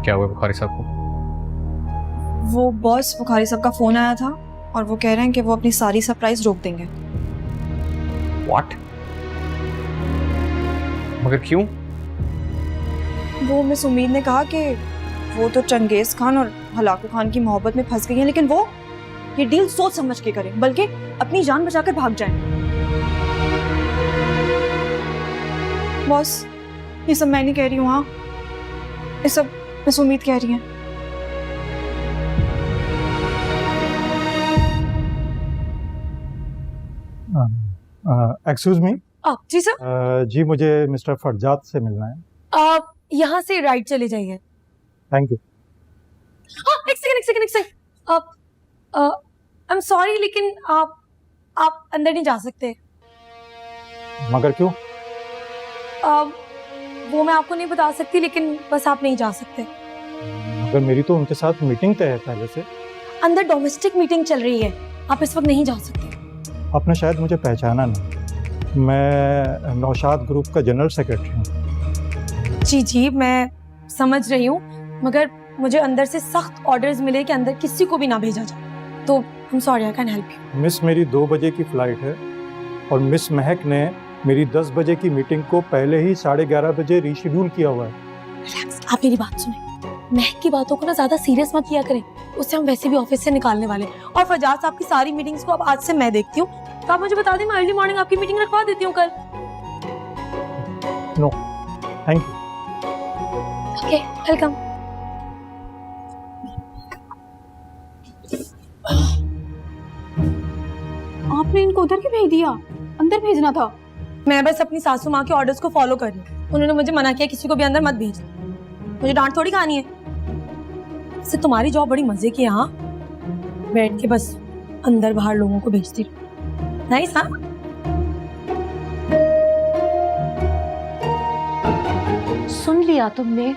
क्या हुआ बुखारी साहब को? वो बॉस बुखारी साहब का फोन आया था और वो कह रहे हैं कि वो अपनी सारी सरप्राइज रोक देंगे। व्हाट? मगर क्यों? वो मिस उम्मीद ने कहा कि वो तो चंगेज खान और हलाकू खान की मोहब्बत में फंस गई हैं, लेकिन वो ये डील सोच समझ के करें, बल्कि अपनी जान बचाकर भाग जाएं। बॉस, ये सब मैं नहीं कह रही हूँ। हाँ, ये सब मिस उम्मीद कह रही हैं। Excuse me. जी सर। जी मुझे मिस्टर फरजाद से मिलना है। आप यहाँ से राइट चले जाइए। Thank you. एक सेकंड। आई एम सॉरी, लेकिन आप अंदर नहीं जा सकते। मगर क्यों? वो मैं आपको नहीं बता सकती, लेकिन बस आप नहीं जा सकते। मगर मेरी तो उनके साथ मीटिंग तय है पहले से। अंदर डोमेस्टिक मीटिंग चल रही है, आप इस वक्त नहीं जा सकते। आपने शायद मुझे पहचाना नहीं। मैं नौशाद ग्रुप का जनरल सेक्रेटरी हूँ। जी मैं समझ रही हूँ, मगर मुझे अंदर से सख्त ऑर्डर्स मिले कि अंदर किसी को भी ना भेजा जाए। तो I am sorry, I can help you. Miss, मेरी 2 बजे की फ्लाइट है और मिस महक ने मेरी 10 बजे की मीटिंग को पहले ही 11:30 बजे रीशेड्यूल किया हुआ है। रिलैक्स, आप मेरी बात सुने। महक की बातों को ना ज्यादा सीरियस मत लिया करें, उससे हम वैसे भी ऑफिस से निकालने वाले। और फरजाद साहब की सारी मीटिंग्स को अब आज से मैं देखती हूँ, तो आप मुझे बता दें, मैं अर्ली मॉर्निंग आपकी मीटिंग रखवा देती हूँ कल। No thank you. Okay, welcome. आपने इनको उधर क्यों भेज दिया? अंदर भेजना था। मैं बस अपनी सासू माँ के ऑर्डर्स को फॉलो कर रही हूँ। उन्होंने मुझे मना किया किसी को भी अंदर मत भेजना। मुझे डांट थोड़ी खानी है। इससे तुम्हारी जॉब बड़ी मजे की है। हाँ, बैठ के बस अंदर बाहर लोगों को भेजती रहो। नाइस। हाँ, सुन लिया तुमने?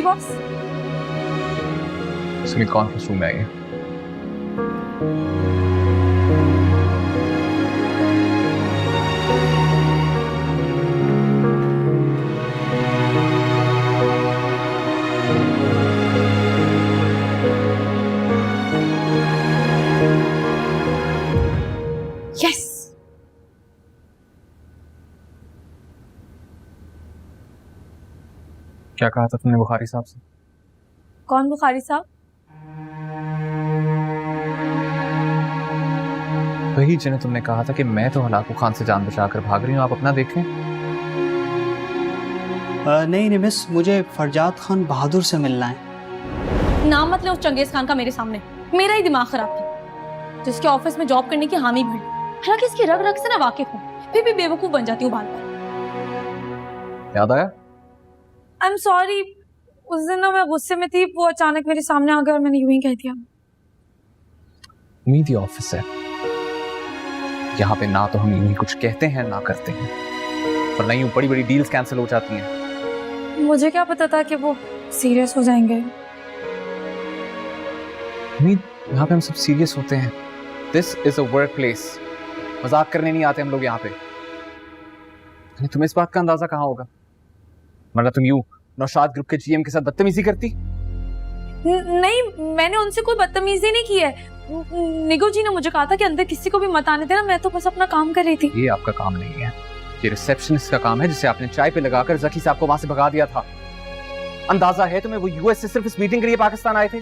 जी बॉस। सुमित कॉन्फ्रेंस रूम में आइए। यस। क्या कहा था तुमने बुखारी साहब से? कौन बुखारी साहब? वही जिन्हें तुमने कहा था कि मैं तो हलाकू खान से जान बचाकर भाग रही हूँ, आप अपना देखें। नहीं नहीं मिस, मुझे फरजाद खान बहादुर से मिलना है। नाम मत लो उस चंगेज खान का मेरे सामने। मेरा ही दिमाग खराब था। जिसके ऑफिस में जॉब करने की हामी भरी, हालांकि इसकी रग रग से ना वाकिफ हूँ, फिर भी बेवकूफ बन जाती हूँ बार बार। याद आया? आई एम सॉरी, उस दिन ना मैं गुस्से में थी, वो अचानक मेरे सामने आ गया और मैंने यूं ही कह दिया। मीडिया ऑफिस है, यहाँ पे ना तो हम यूं ही कुछ कहते हैं ना करते हैं, और नहीं बड़ी बड़ी डील्स कैंसिल हो जाती हैं। मुझे क्या पता था कि वो सीरियस हो जाएंगे। यहाँ पे हम सब सीरियस होते हैं। This is a work place, मजाक करने नहीं आते हम लोग यहाँ पे। तुम्हें इस बात का अंदाजा कहाँ होगा? मतलब तुम यूं नौशाद ग्रुप के जीएम के साथ बदतमीजी करती? नहीं, मैंने उनसे कोई बदतमीजी नहीं की है। निगो जी ने मुझे कहा था कि अंदर किसी को भी मत आने देना, मैं तो बस अपना काम कर रही थी। ये आपका काम नहीं है, ये रिसेप्शनिस्ट का काम है, जिसे आपने चाय पे लगाकर जकी साहब को वहां से भगा दिया था। अंदाजा है तुम्हें वो यूएस से सिर्फ इस मीटिंग के लिए पाकिस्तान आए थे?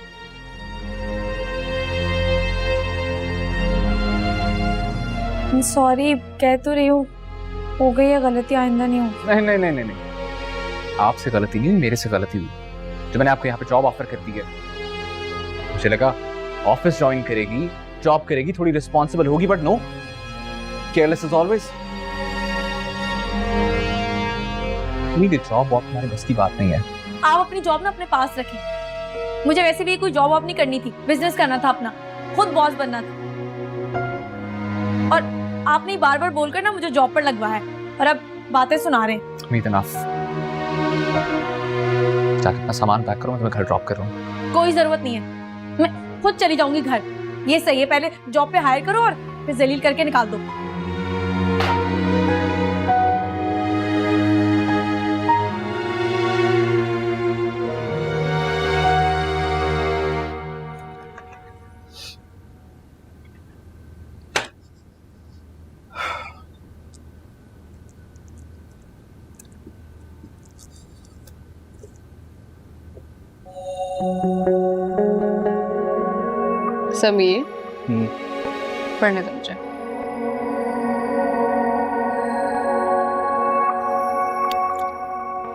सॉरी, कह तो रही हूँ, हो गई है गलती, आइंदा नहीं हो। नहीं नहीं नहीं नहीं, आपसे गलती नहीं, मेरे से गलती हुई जो मैंने आपको यहाँ पे जॉब ऑफर कर दी है। मुझे लगा ऑफिस ज्वाइन करेगी, जॉब करेगी, थोड़ी रिस्पॉन्सिबल होगी, but no, careless is always. Job तुम्हारे बस की बात नहीं है। आप अपनी जॉब ना अपने पास रखें। मुझे वैसे भी कोई जॉब नहीं करनी थी, बिजनेस करना था अपना, खुद बॉस बनना था। और आपने बार बार बोलकर ना मुझे जॉब पर लगवाया है, और अब बातें सुना रहे हैं। जाके अपना सामान पैक करो, मैं तुम्हें घर ड्रॉप कर रहा हूँ। कोई जरूरत नहीं है, मैं खुद चली जाऊंगी घर। ये सही है, पहले जॉब पे हायर करो और फिर जलील करके निकाल दो। समीर, पढ़ने दो मुझे।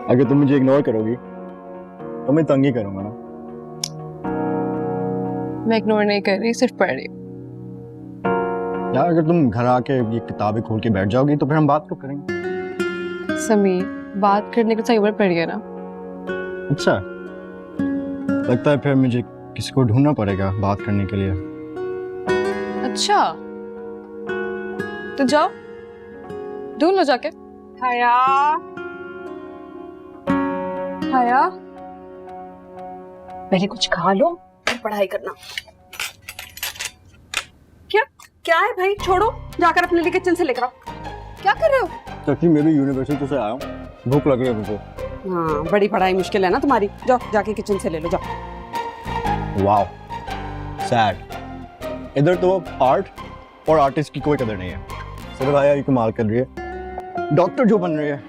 अगर तुम मुझे इग्नोर करोगी तो मैं तंग ही करूंगा ना। मैं इग्नोर नहीं कर रही, सिर्फ पढ़ रही हूँ। यार अगर तुम घर आके ये किताबें खोल के बैठ जाओगी तो फिर हम बात तो करेंगे। समीर, बात करने को सही उम्र पड़ गया ना। अच्छा, लगता है फिर मुझे किसी को ढूंढना पड़ेगा बात करने के लिए। अच्छा, तो जाओ ढूंढ लो जाके। हाया, हाया, पहले कुछ खा लो फिर पढ़ाई करना। क्या है भाई, छोड़ो, जाकर अपने लिए किचन से लेकर आओ। क्या कर रहे हो? सच्ची मैं भी यूनिवर्सिटी से आया हूँ, भूख लग रही है मुझे। हाँ, बड़ी पढ़ाई मुश्किल है ना तुम्हारी, जाओ जाके किचन से ले लो, जाओ। Wow, sad. इधर तो आर्ट और आर्टिस्ट की कोई कदर नहीं है। सिर्फ आया ये कमाल कर रही है, डॉक्टर जो बन रही है।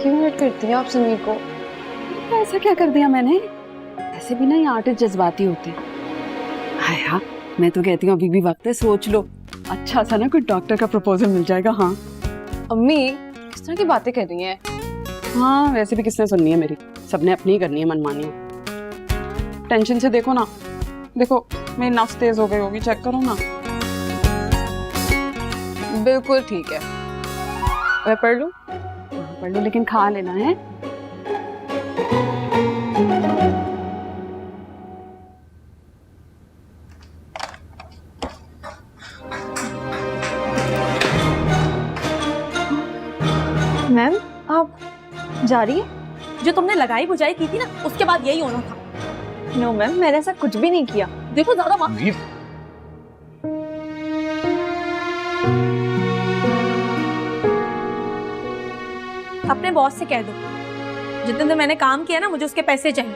क्यों हर्ट करती हैं आप समीर को? ऐसा क्या कर दिया मैंने? ऐसे भी नहीं आर्टिस्ट जज्बाती होते हैं। हाया, मैं तो कहती हूँ अभी भी वक्त है, सोच लो। अच्छा सा ना कोई डॉक्टर का प्रपोजल मिल जाएगा। हाँ अम्मी, किस तरह की बातें कर रही हैं? हाँ, वैसे भी किसने सुननी है मेरी, सबने अपनी ही करनी है मनमानी। टेंशन से देखो ना, देखो मेरी नफ्स तेज हो गई होगी, चेक करो ना। बिल्कुल ठीक है, मैं पढ़ लूं? पढ़ लो, लेकिन खा लेना है। मैम आप जा रही है? जो तुमने लगाई बुझाई की थी ना, उसके बाद यही होना था। नो मैम, मैंने ऐसा कुछ भी नहीं किया। देखो ज्यादा बात उम्मीद, अपने बॉस से कह दो, जितने दिन मैंने काम किया ना, मुझे उसके पैसे चाहिए।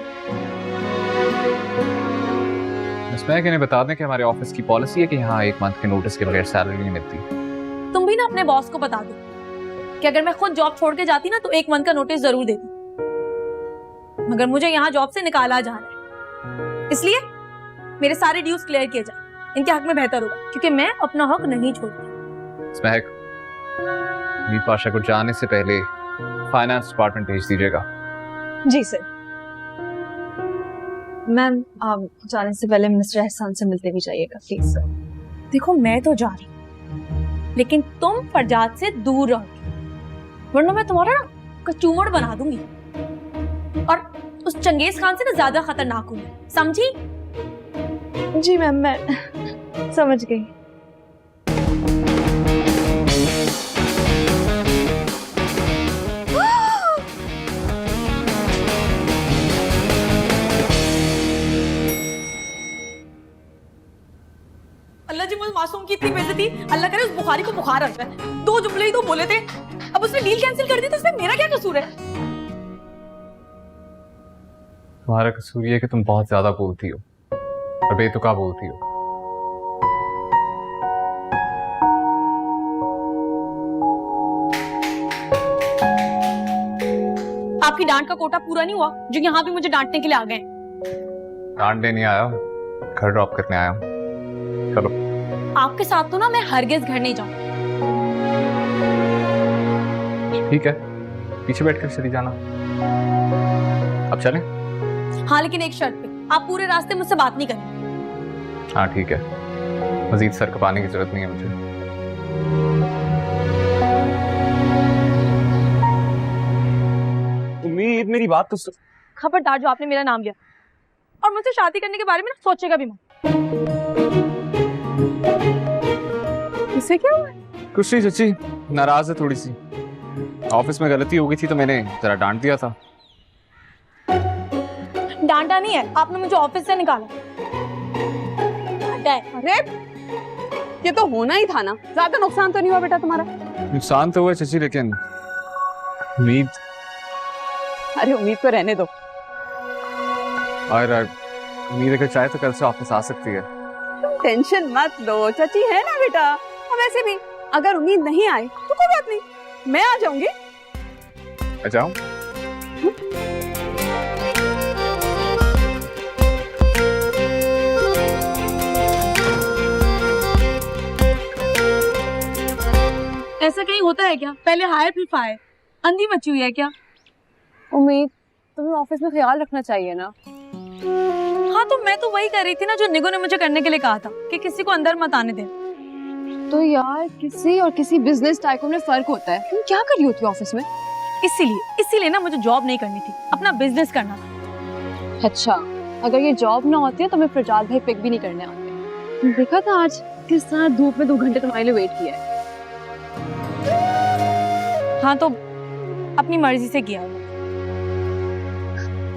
मिस महक इन्हें बता दें कि हमारे ऑफिस की पॉलिसी है कि यहाँ 1 मंथ के नोटिस के बगैर सैलरी नहीं मिलती। तुम भी ना अपने बॉस को बता दो कि अगर मैं खुद जॉब छोड़ के जाती ना तो 1 मंथ का नोटिस जरूर देती, मगर मुझे यहाँ जॉब से निकाला जा रहा है, इसलिए मेरे सारे ड्यूज क्लियर किए जाए। इनके हक में बेहतर होगा, क्योंकि मैं अपना हक नहीं छोड़ती। मिस महक, उम्मीद पाशा को जाने से पहले फाइनेंस डिपार्टमेंट भेज दीजिएगा। जी सर। मैम आप जाने से पहले मिनिस्टर एहसान से मिलते भी जाइएगा प्लीज सर। देखो मैं तो जा रही हूँ, लेकिन तुम फरजाद से दूर रहोगी, वरना मैं तुम्हारा ना कचूमड़ बना दूंगी, और उस चंगेज खान से ना ज्यादा खतरनाक हूँ, समझी? जी मैम, मैं समझ गई। अल्लाह जी, मुझे मासूम की इतनी बेइज्जती, अल्लाह करे उस बुखारी को बुखार आ जाए। 2 जुमले ही तो बोले थे, अब उसने डील कैंसिल कर दी, तो इसमें मेरा क्या कसूर है? तुम्हारा कसूर ये है कि तुम बहुत ज्यादा बोलती हो और बेतुका बोलती हो। आपकी डांट का कोटा पूरा नहीं हुआ जो यहाँ भी मुझे डांटने के लिए आ गए। डांटने नहीं आया, घर ड्रॉप करने आया हूँ। चलो। आपके साथ तो ना मैं हरगिज घर नहीं जाऊँ। ठीक है, पीछे बैठकर चली जाना। अब चलें? हाँ, लेकिन एक शर्त पे, आप पूरे रास्ते मुझसे बात नहीं करें। हाँ ठीक है, मजीद सर कपाने की जरूरत नहीं है मुझे। उम्मीद, मेरी बात तो खबरदार जो आपने मेरा नाम लिया, और मुझसे शादी करने के बारे में ना सोचेगा भी मत। इससे क्या हुआ? कुछ नहीं चाची, नाराज है थोड़ी सी। ऑफिस में गलती हो गई थी तो मैंने जरा डांट दिया था। डांटा नहीं है, आपने मुझे ऑफिस से निकाला। अरे ये तो होना ही था ना, ज्यादा नुकसान तो नहीं हुआ बेटा तुम्हारा? नुकसान तो हुआ चाची, लेकिन उम्मीद, अरे उम्मीद को रहने दो। और उम्मीद अगर चाहे तो कल से ऑफिस आ सकती है। तुम टेंशन मत लो, चाची है ना बेटा। और वैसे भी अगर उम्मीद नहीं आए तो कोई बात नहीं, मैं आ जाऊंगी। आ जाऊं? ऐसा कहीं होता है क्या? पहले हायर फिर फायर, अंधी मची हुई है क्या? उम्मीद, तुम्हें ऑफिस में ख्याल रखना चाहिए ना। हाँ तो मैं तो वही कर रही थी ना जो निगो ने मुझे करने के लिए कहा था, कि किसी को अंदर मत आने दे। तो यार किसी और किसी बिजनेस टाइकून में फर्क होता है। तुम क्या कर रही होती हो ऑफिस में? इसीलिए ना मुझे जॉब नहीं करनी थी, अपना बिजनेस करना था। अच्छा, अगर ये जॉब ना होती है तो मैं प्रजात भाई पिक भी नहीं करने आते। देखा था आज किस तरह धूप में 2 घंटे तुम्हारे लिए वेट किया है। हाँ तो अपनी मर्जी से किया।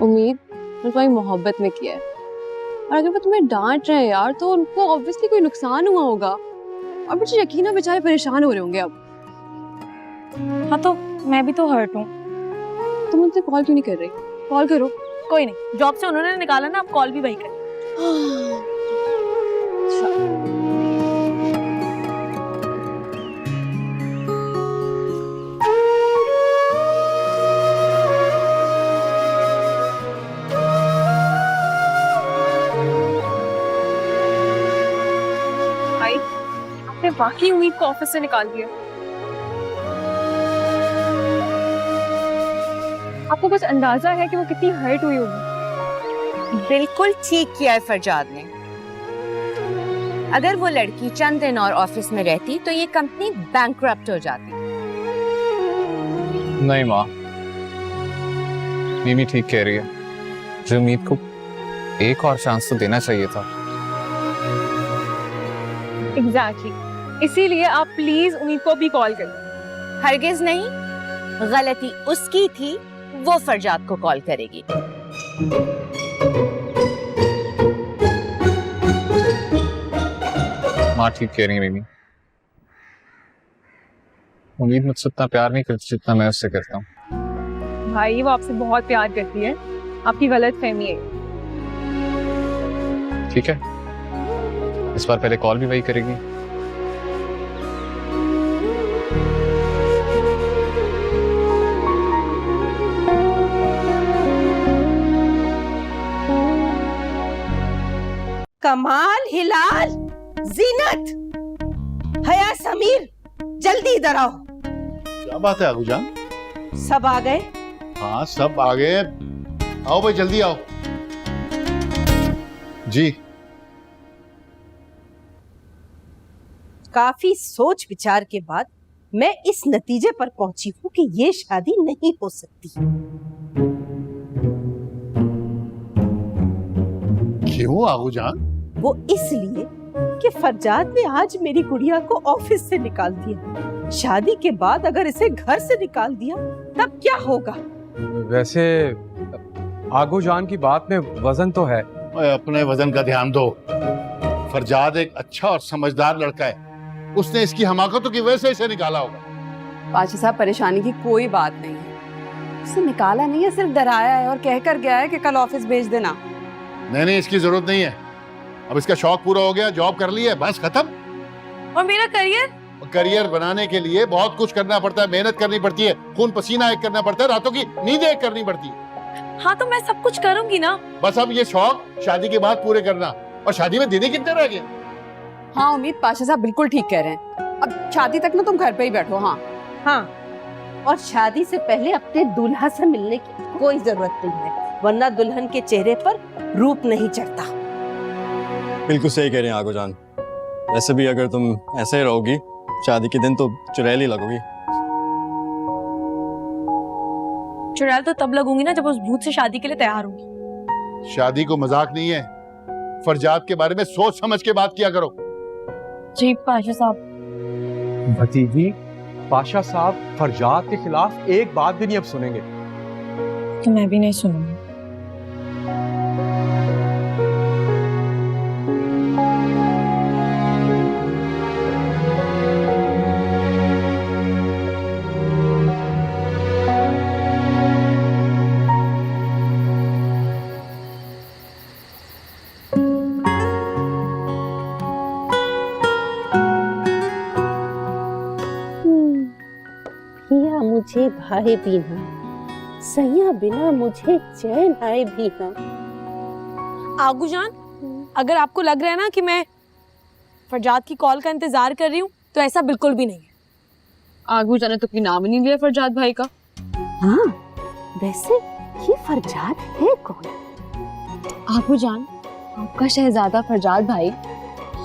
उम्मीद, मैं तुम्हारी मोहब्बत में किया है, और अगर वो तुम्हें डांट रहे हैं यार तो उनको ऑब्वियसली कोई नुकसान हुआ होगा, और मुझे यकीन है बेचारे परेशान हो रहे होंगे अब। हाँ तो मैं भी तो हर्ट हूँ। तुम उनसे कॉल क्यों नहीं कर रही? कॉल करो। कोई नहीं, जॉब से उन्होंने निकाला ना, अब कॉल भी वही कर। आपने वाकई उम्मीद को ऑफिस से निकाल दिया। आपको कुछ अंदाजा है कि वो कितनी हर्ट हुई होगी? बिल्कुल ठीक किया है फरजाद ने। अगर वो लड़की चंद दिन और ऑफिस में रहती तो ये कंपनी बैंकरप्ट हो जाती। नहीं माँ, मिमी ठीक कह रही है। जो उम्मीद को एक और चांस तो देना चाहिए था। एग्जैक्टली, इसीलिए आप प्लीज उम्मीद को भी कॉल करें। हरगिज नहीं, गलती उसकी थी, वो फरजाद को कॉल करेगी। माँ ठीक कह रही है बेबी। उम्मीद मुझसे इतना प्यार नहीं करती जितना मैं उससे करता हूँ। भाई वो आपसे बहुत प्यार करती है, आपकी गलत फहमी है। ठीक है, इस बार पहले कॉल भी वही करेगी। कमाल, हिलाल, जीनत, हया, समीर, जल्दी इधर आओ। क्या बात है आगू जान? सब आ गए? हाँ सब आ गए। आओ भाई जल्दी आओ। जी काफी सोच विचार के बाद मैं इस नतीजे पर पहुंची हूँ कि ये शादी नहीं हो सकती। क्यों आगू जान? वो इसलिए कि फरजाद ने आज मेरी गुड़िया को ऑफिस से निकाल दिया। शादी के बाद अगर इसे घर से निकाल दिया तब क्या होगा? वैसे आगू जान की बात में वजन तो है। अपने वजन का ध्यान दो। फरजाद एक अच्छा और समझदार लड़का है, उसने इसकी हमाकतों की वजह से इसे निकाला होगा। पाशा साहब परेशानी की कोई बात नहीं है, उसे निकाला नहीं है, सिर्फ डराया है और कहकर गया है कि कल ऑफिस भेज देना। नहीं इसकी जरूरत नहीं है। अब इसका शौक पूरा हो गया, जॉब कर ली है, बस खत्म। और मेरा करियर? करियर बनाने के लिए बहुत कुछ करना पड़ता है, मेहनत करनी पड़ती है, खून पसीना एक करना पड़ता है, रातों की नींद एक करनी पड़ती है। हाँ तो मैं सब कुछ करूंगी ना। बस अब ये शौक शादी के बाद पूरे करना। और शादी में दीदी कितने रह गए? हाँ उम्मीद, पाशा साहब बिल्कुल ठीक कह रहे हैं। अब शादी तक ना तुम घर पे ही बैठो। हाँ हाँ, और शादी से पहले अपने दूल्हा से मिलने की कोई जरूरत नहीं है, वरना दुल्हन के चेहरे पर रूप नहीं चढ़ता। बिल्कुल सही कह रहे हैं आगो जान। वैसे भी अगर तुम ऐसे ही रहोगी शादी के दिन तो चुड़ैल लगोगी। चुड़ैल तो तब लगूंगी ना जब उस भूत से शादी के लिए तैयार होंगी। शादी को मजाक नहीं है, फरजाद के बारे में सोच समझ के बात किया करो। जी पाशा साहब। भतीजी, पाशा साहब फरजाद के खिलाफ एक बात भी नहीं अब सुनेंगे। तो मैं भी नहीं सुनूंगी। मुझे भाई बिना, सैया बिना मुझे चैन आए भी ना। आगू जान, अगर आपको लग रहा है ना कि मैं फरजाद की कॉल का इंतजार कर रही हूँ तो ऐसा बिल्कुल भी नहीं है। आगू जाने तो कोई नाम ही नहीं लिया फरजाद भाई का। हाँ वैसे ये फरजाद है कौन? आगू जान, आपका शहजादा फरजाद भाई,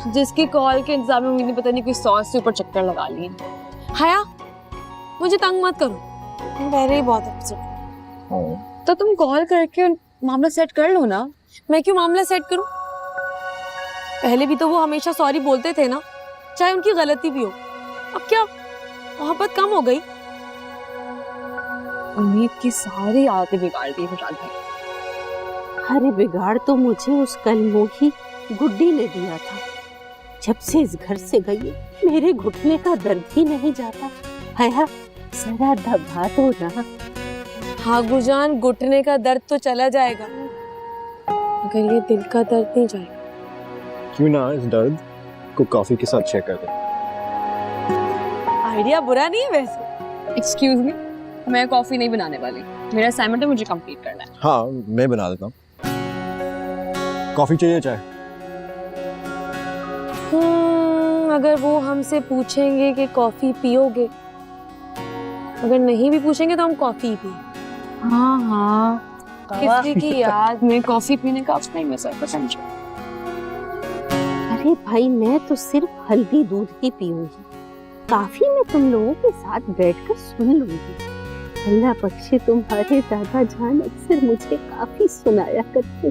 जिसकी कॉल के इंतजार में उम्मीद पता नहीं कोई 100 से ऊपर चक्कर लगा लिए। हया, मुझे तंग मत करो, मैं पहले ही बहुत अपसेट। तो तुम कॉल करके मामला सेट कर लो ना। मैं क्यों मामला सेट करूं? पहले भी तो वो हमेशा सॉरी बोलते थे ना, चाहे उनकी गलती भी हो। अब क्या मोहब्बत कम हो गई? उम्मीद की सारी आदतें बिगाड़ दी फरजाद भाई। अरे बिगाड़ तो मुझे उस कलमोही गुड्डी ने दिया था। जब से इस घर से गई मेरे घुटने का दर्द ही नहीं जाता। हया जरा दबा दो ना। हाँ गुजान, घुटने का दर्द तो चला जाएगा मगर ये दिल का दर्द नहीं जाएगा। क्यों ना इस दर्द को कॉफी के साथ शेयर कर दे। आइडिया बुरा नहीं है वैसे। एक्सक्यूज मी, मैं कॉफी नहीं बनाने वाली, मेरा असाइनमेंट है, मुझे कंप्लीट करना है। हाँ मैं बना देता हूँ। कॉफी चाहिए चाय? अगर वो हमसे पूछेंगे कि कॉफी पियोगे, अगर नहीं भी पूछेंगे तो हम कॉफी पी। हाँ हाँ, किसी की याद में कॉफी पीने का अपना ही मजा पसंद। अरे भाई मैं तो सिर्फ हल्दी दूध ही पीऊंगी, काफी मैं तुम लोगों के साथ बैठकर सुन लूंगी। अल्लाह बख्शे तुम्हारे दादा जान अक्सर मुझे काफी सुनाया करते।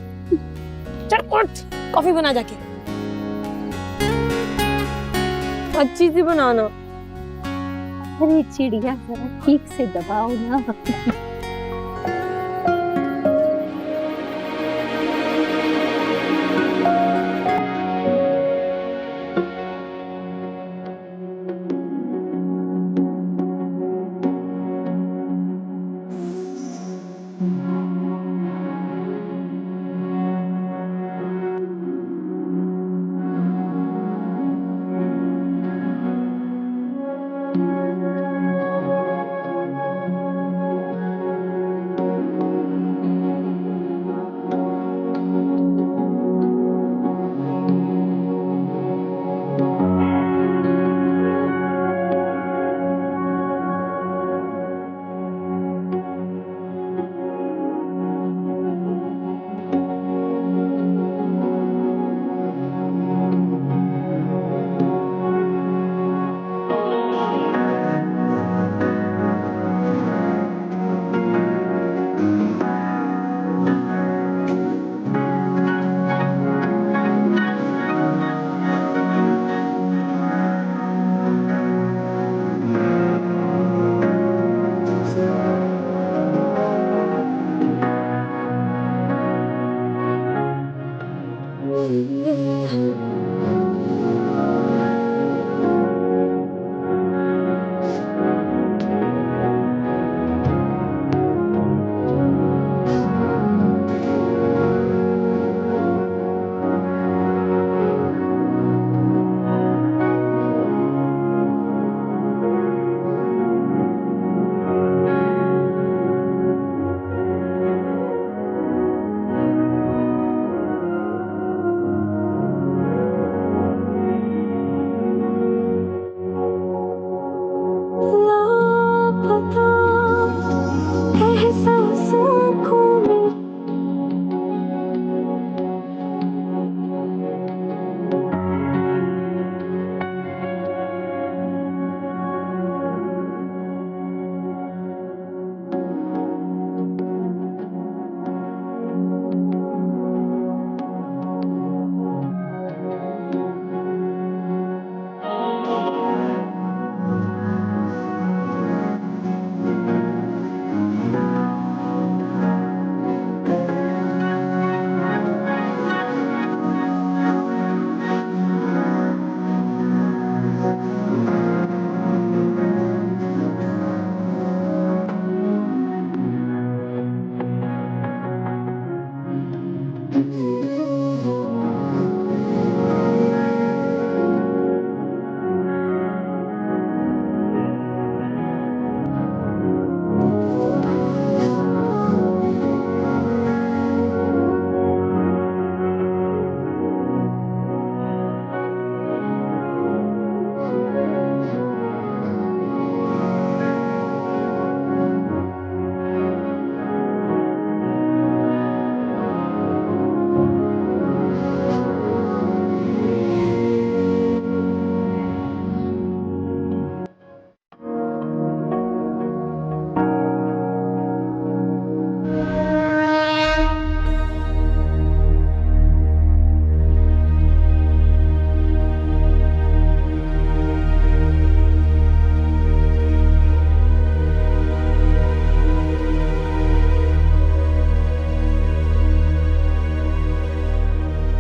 चल उठ, कॉफी बना जाके, अच्छी सी बनाना। अरे चिड़िया जरा ठीक से दबाओ ना।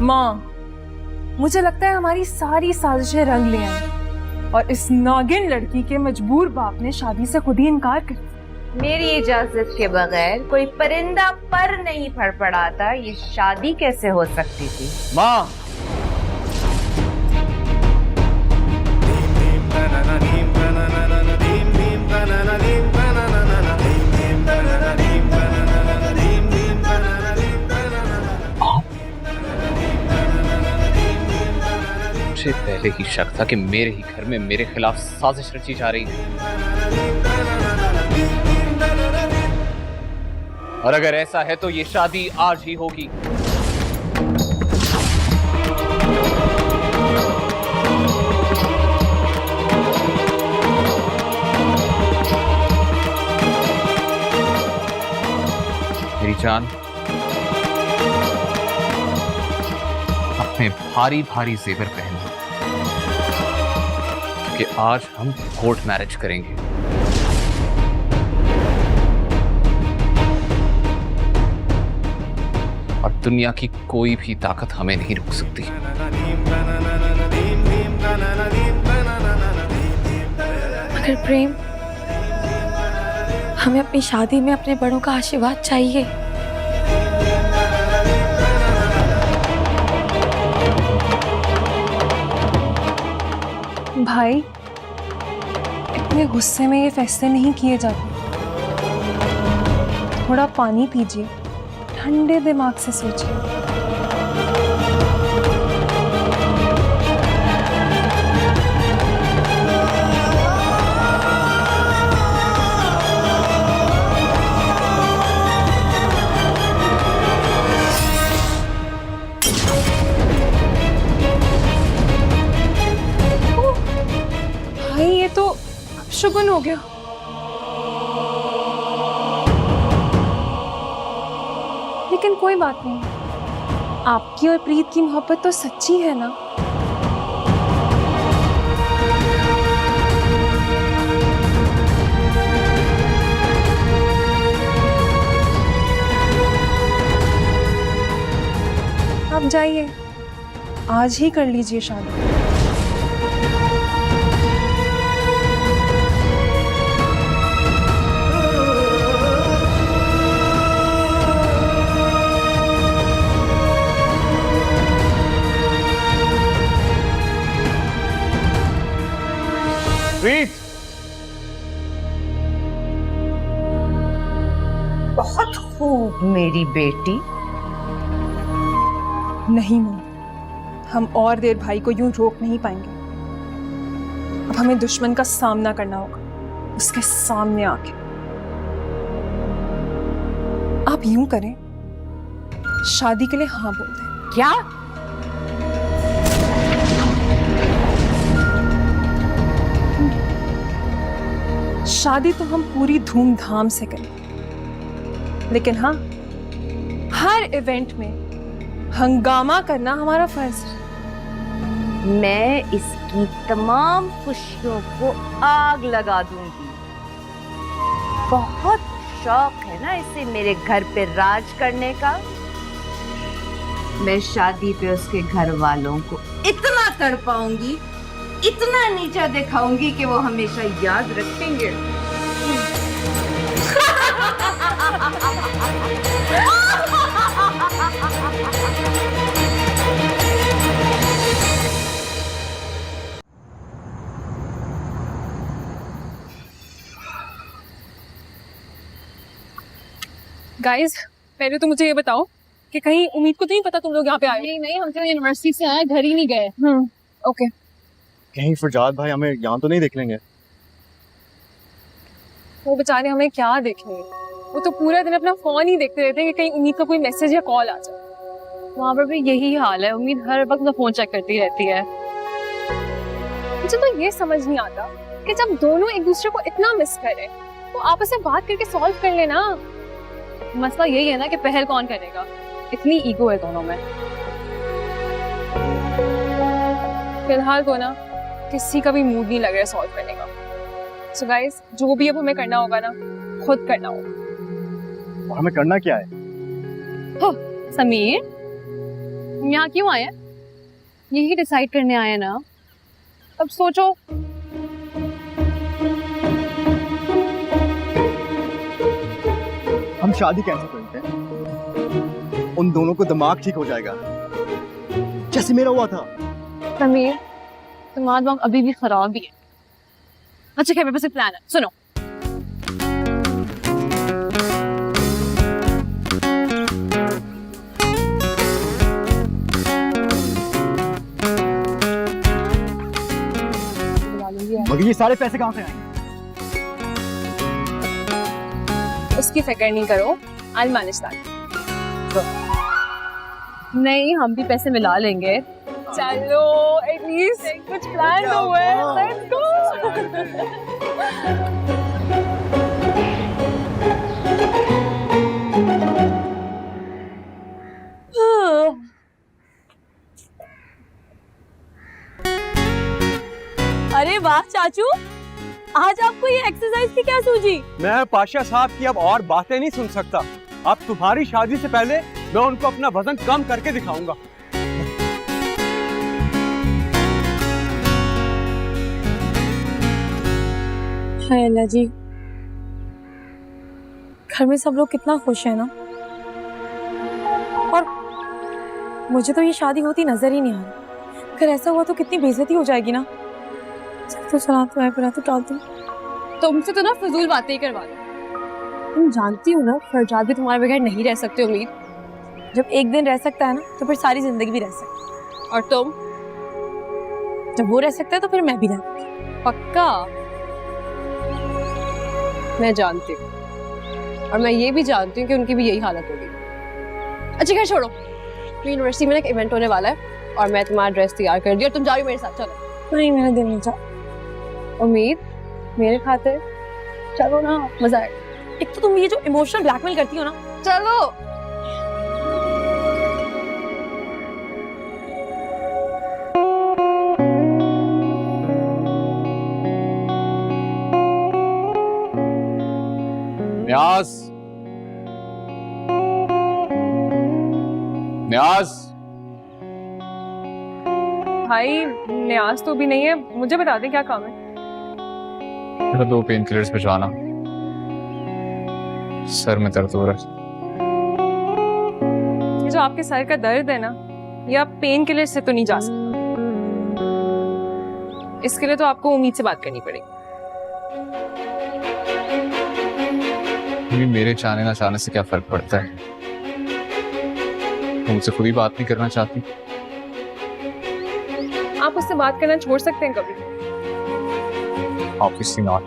माँ, मुझे लगता है हमारी सारी साजिशें रंग ले आई और इस नागिन लड़की के मजबूर बाप ने शादी से खुद ही इनकार कर दिया। मेरी इजाजत के बगैर कोई परिंदा पर नहीं फड़फड़ाता, ये शादी कैसे हो सकती थी? माँ, मुझे पहले ही शक था कि मेरे ही घर में मेरे खिलाफ साजिश रची जा रही है, और अगर ऐसा है तो ये शादी आज ही होगी। मेरी जान, अपने भारी भारी जेवर पहनो कि आज हम कोर्ट मैरिज करेंगे। दुनिया की कोई भी ताकत हमें नहीं रोक सकती। मगर प्रेम, हमें अपनी शादी में अपने बड़ों का आशीर्वाद चाहिए। भाई, इतने गुस्से में ये फैसले नहीं किए जाते। थोड़ा पानी पीजिए, ठंडे दिमाग से सोचिए। भाई, ये तो शुगन हो गया। लेकिन कोई बात नहीं, आपकी और प्रीत की मोहब्बत तो सच्ची है ना। आप जाइए, आज ही कर लीजिए शादी। प्रीत, बहुत खूब मेरी बेटी। नहीं मम्मी, हम और देर भाई को यूं रोक नहीं पाएंगे। अब हमें दुश्मन का सामना करना होगा, उसके सामने आके। आप यूं करें, शादी के लिए हाँ बोल दें। क्या? शादी तो हम पूरी धूमधाम से करें, लेकिन हाँ, हर इवेंट में हंगामा करना हमारा फर्ज है। मैं इसकी तमाम खुशियों को आग लगा दूंगी। बहुत शौक है ना इसे मेरे घर पे राज करने का। मैं शादी पे उसके घर वालों को इतना तड़पाऊंगी, इतना नीचा दिखाऊंगी कि वो हमेशा याद रखेंगे। गाइस, पहले तो मुझे ये बताओ कि कहीं उम्मीद को तो नहीं पता तुम लोग यहाँ पे आए? नहीं, हम तो यूनिवर्सिटी से आए, घर ही नहीं गए। ओके। कहीं फरजाद भाई हमें यहाँ तो नहीं देख लेंगे? वो बेचारे हमें क्या देखेंगे, वो तो पूरा दिन अपना फोन ही देखते रहते हैं कि कहीं उम्मीद का कोई मैसेज या कॉल आ जाए। वहाँ पर भी यही हाल है, उम्मीद हर वक्त अपना फोन चेक करती रहती है। मुझे तो ये समझ नहीं आता कि जब दोनों एक दूसरे को इतना मिस करें तो आपस में बात करके सॉल्व कर लेना। मसला यही है ना कि पहल कौन करेगा, इतनी ईगो है दोनों में। फिलहाल तो ना किसी का भी मूड नहीं लग रहा है सॉल्व करने का। सो गाइस, जो भी अब हमें करना होगा ना, खुद करना होगा। और हमें करना क्या है? समीर, हम यहाँ क्यों आए? यही डिसाइड करने आए ना। अब सोचो। हम शादी कैंसिल करते हैं, उन दोनों को दिमाग ठीक हो जाएगा, जैसे मेरा हुआ था। समीर, तुम्हारा दिमाग अभी भी खराब ही है। अच्छा खैर, मेरे पास एक प्लान है, सुनो। मगर ये सारे पैसे कहाँ से आएंगे? उसकी फिक्र नहीं करो, I'll manage that। नहीं, हम भी पैसे मिला लेंगे। चलो, एटलीस्ट कुछ प्लान तो हुआ है। Let's go. अरे वाह चाचू, आज आपको ये एक्सरसाइज की क्या सूझी? मैं पाशा साहब की अब और बातें नहीं सुन सकता। अब तुम्हारी शादी से पहले मैं उनको अपना वजन कम करके दिखाऊंगा। हाय अल्लाह जी, घर में सब लोग कितना खुश है ना, और मुझे तो ये शादी होती नजर ही नहीं आ रही। अगर ऐसा हुआ तो कितनी बेइज्जती हो जाएगी ना। तो चला तो है, बुरा तो टाल दूं। तुमसे तो ना फजूल बातें ही करवा लो। तुम जानती हो ना फरजाद भी तुम्हारे बगैर नहीं रह सकते उम्मीद। जब एक दिन रह सकता है ना तो फिर सारी जिंदगी भी रह सकती है। और तुम? जब वो रह सकता है तो फिर मैं भी रहूंगी। पक्का? मैं जानती हूँ, और मैं ये भी जानती हूँ कि उनकी भी यही हालत होगी। अच्छा खैर छोड़ो, यूनिवर्सिटी में एक इवेंट होने वाला है और मैं तुम्हारा ड्रेस तैयार कर दिया और तुम जा रही हो मेरे साथ। चलो। नहीं, मेरा दिल नहीं चाह। उम्मीद, मेरे खातिर चलो ना, मजा आएगा। एक तो तुम ये जो इमोशनल ब्लैकमेल करती हो ना। चलो। न्याज, न्याज। भाई न्याज तो भी नहीं है, मुझे बता दे क्या काम है। मेरा 2 पेन किलर्स भिजवाना, सर में दर्द हो रहा है। ये जो आपके सर का दर्द है ना, ये आप पेन किलर से तो नहीं जा सकते। इसके लिए तो आपको उम्मीद से बात करनी पड़ेगी। मेरे चाहने ना चाहने से क्या फर्क पड़ता है? तुमसे खुद ही बात नहीं करना चाहती? आप उससे बात करना छोड़ सकते हैं कभी? Obviously not.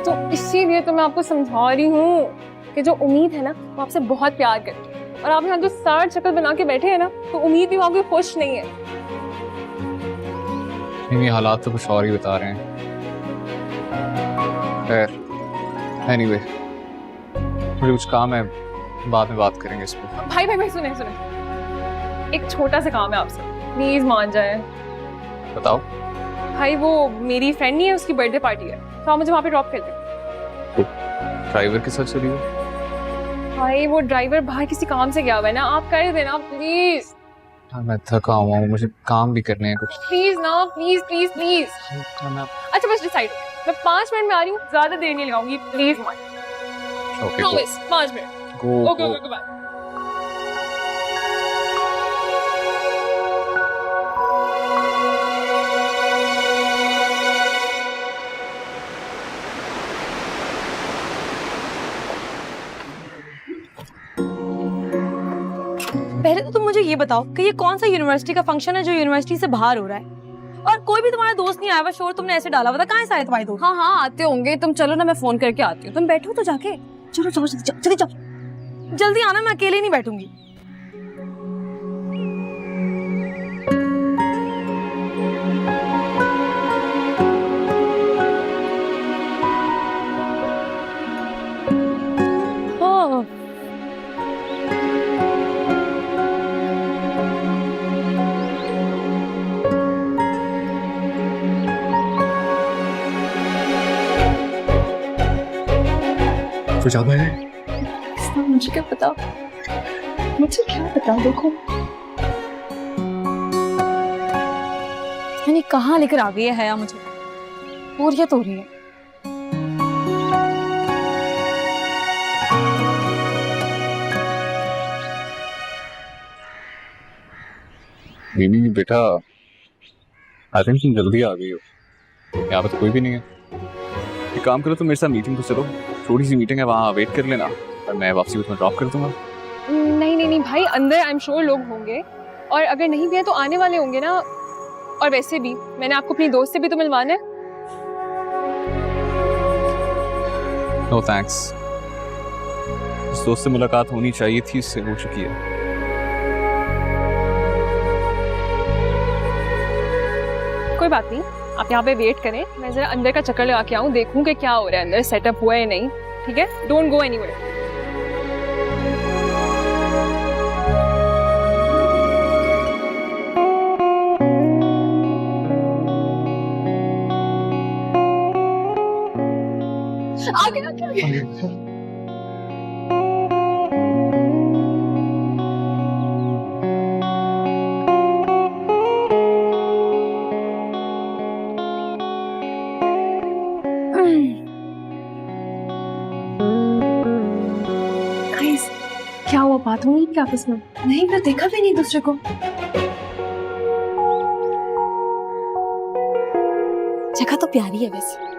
तो इसीलिए तो मैं आपको समझा रही हूँ कि जो उम्मीद है ना वो आपसे बहुत प्यार करती है, और आप यहाँ जो सर शक्ल बना के बैठे हैं ना, तो उम्मीद भी वहाँ कोई खुश नहीं है। नहीं, हालात तो कुछ और ही बता रहे हैं। खैर, एनीवे, मुझे कुछ काम है, बाद में बात करेंगे इस पर। भाई भाई भाई सुने सुने, एक छोटा सा काम है आपसे, प्लीज मान जाए। बताओ। भाई वो मेरी फ्रेंड नहीं है, उसकी बर्थडे पार्टी है, तो आप मुझे वहाँ पे ड्रॉप कर दें। ड्राइवर के साथ चली हो? भाई वो ड्राइवर बाहर किसी काम से गया हुआ है ना, आप कर देना प्लीज। मैं थका हुआ हूँ, मुझे काम भी करने हैं कुछ। प्लीज ना, प्लीज प्लीज प्लीज। अच्छा बस डिसाइड हो गया, मैं 5 मिनट में आ रही हूँ, ज्यादा देर नहीं लगाऊंगी, प्लीज मान। Promise, 5 minute. Go okay okay bye. पहले तो तुम मुझे ये बताओ कि ये कौन सा यूनिवर्सिटी का फंक्शन है जो यूनिवर्सिटी से बाहर हो रहा है, और कोई भी तुम्हारा दोस्त नहीं आया हुआ। शोर तुमने ऐसे डाला हुआ था, कहाँ है सारे तुम्हारे दोस्त? हाँ हाँ आते होंगे, तुम चलो ना, मैं फोन करके आती हूँ। तुम बैठो तो जाके। चलो चलो जल्दी जाओ, जल्दी आना, मैं अकेले नहीं बैठूंगी। फरजाद भाई, मुझे क्या पता, मुझे क्या पता। देखो यानी कहाँ लेकर आ गई है हया मुझे, बोरियत हो रही है। बीबी बेटा, आई थिंक तुम जल्दी आ गई हो, यहाँ पर तो कोई भी नहीं है। एक काम करो, तुम मेरे साथ मीटिंग तो चलो, थोड़ी सी मीटिंग है, वहाँ वेट कर लेना और मैं वापसी को तुम्हें ड्रॉप कर दूंगा। नहीं नहीं नहीं भाई, अंदर आई एम श्योर लोग होंगे, और अगर नहीं भी है तो आने वाले होंगे ना। और वैसे भी मैंने आपको अपनी दोस्त से भी तो मिलवाना है। नो थैंक्स, इस दोस्त से मुलाकात होनी चाहिए थी, इससे हो चुकी है। कोई बात नहीं, आप यहाँ पे वेट करें, मैं जरा अंदर का चक्कर लगा के आऊँ, देखूं कि क्या हो रहा है अंदर, सेटअप हुआ है नहीं। ठीक है, डोंट गो एनीवेयर। आगे बात हुई क्या आपस में? नहीं, मैं देखा भी नहीं दूसरे को। जगह तो प्यारी है वैसे।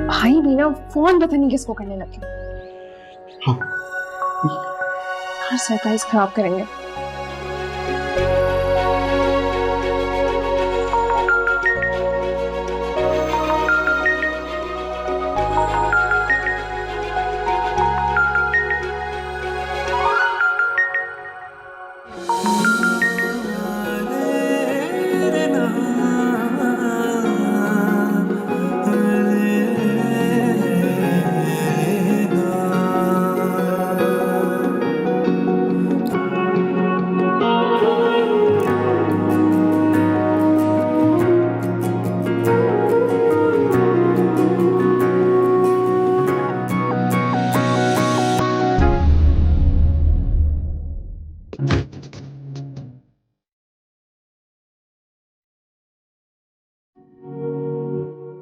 भाई भी ना फोन पता नहीं किसको करने लगे। हर सरप्राइज खराब करेंगे।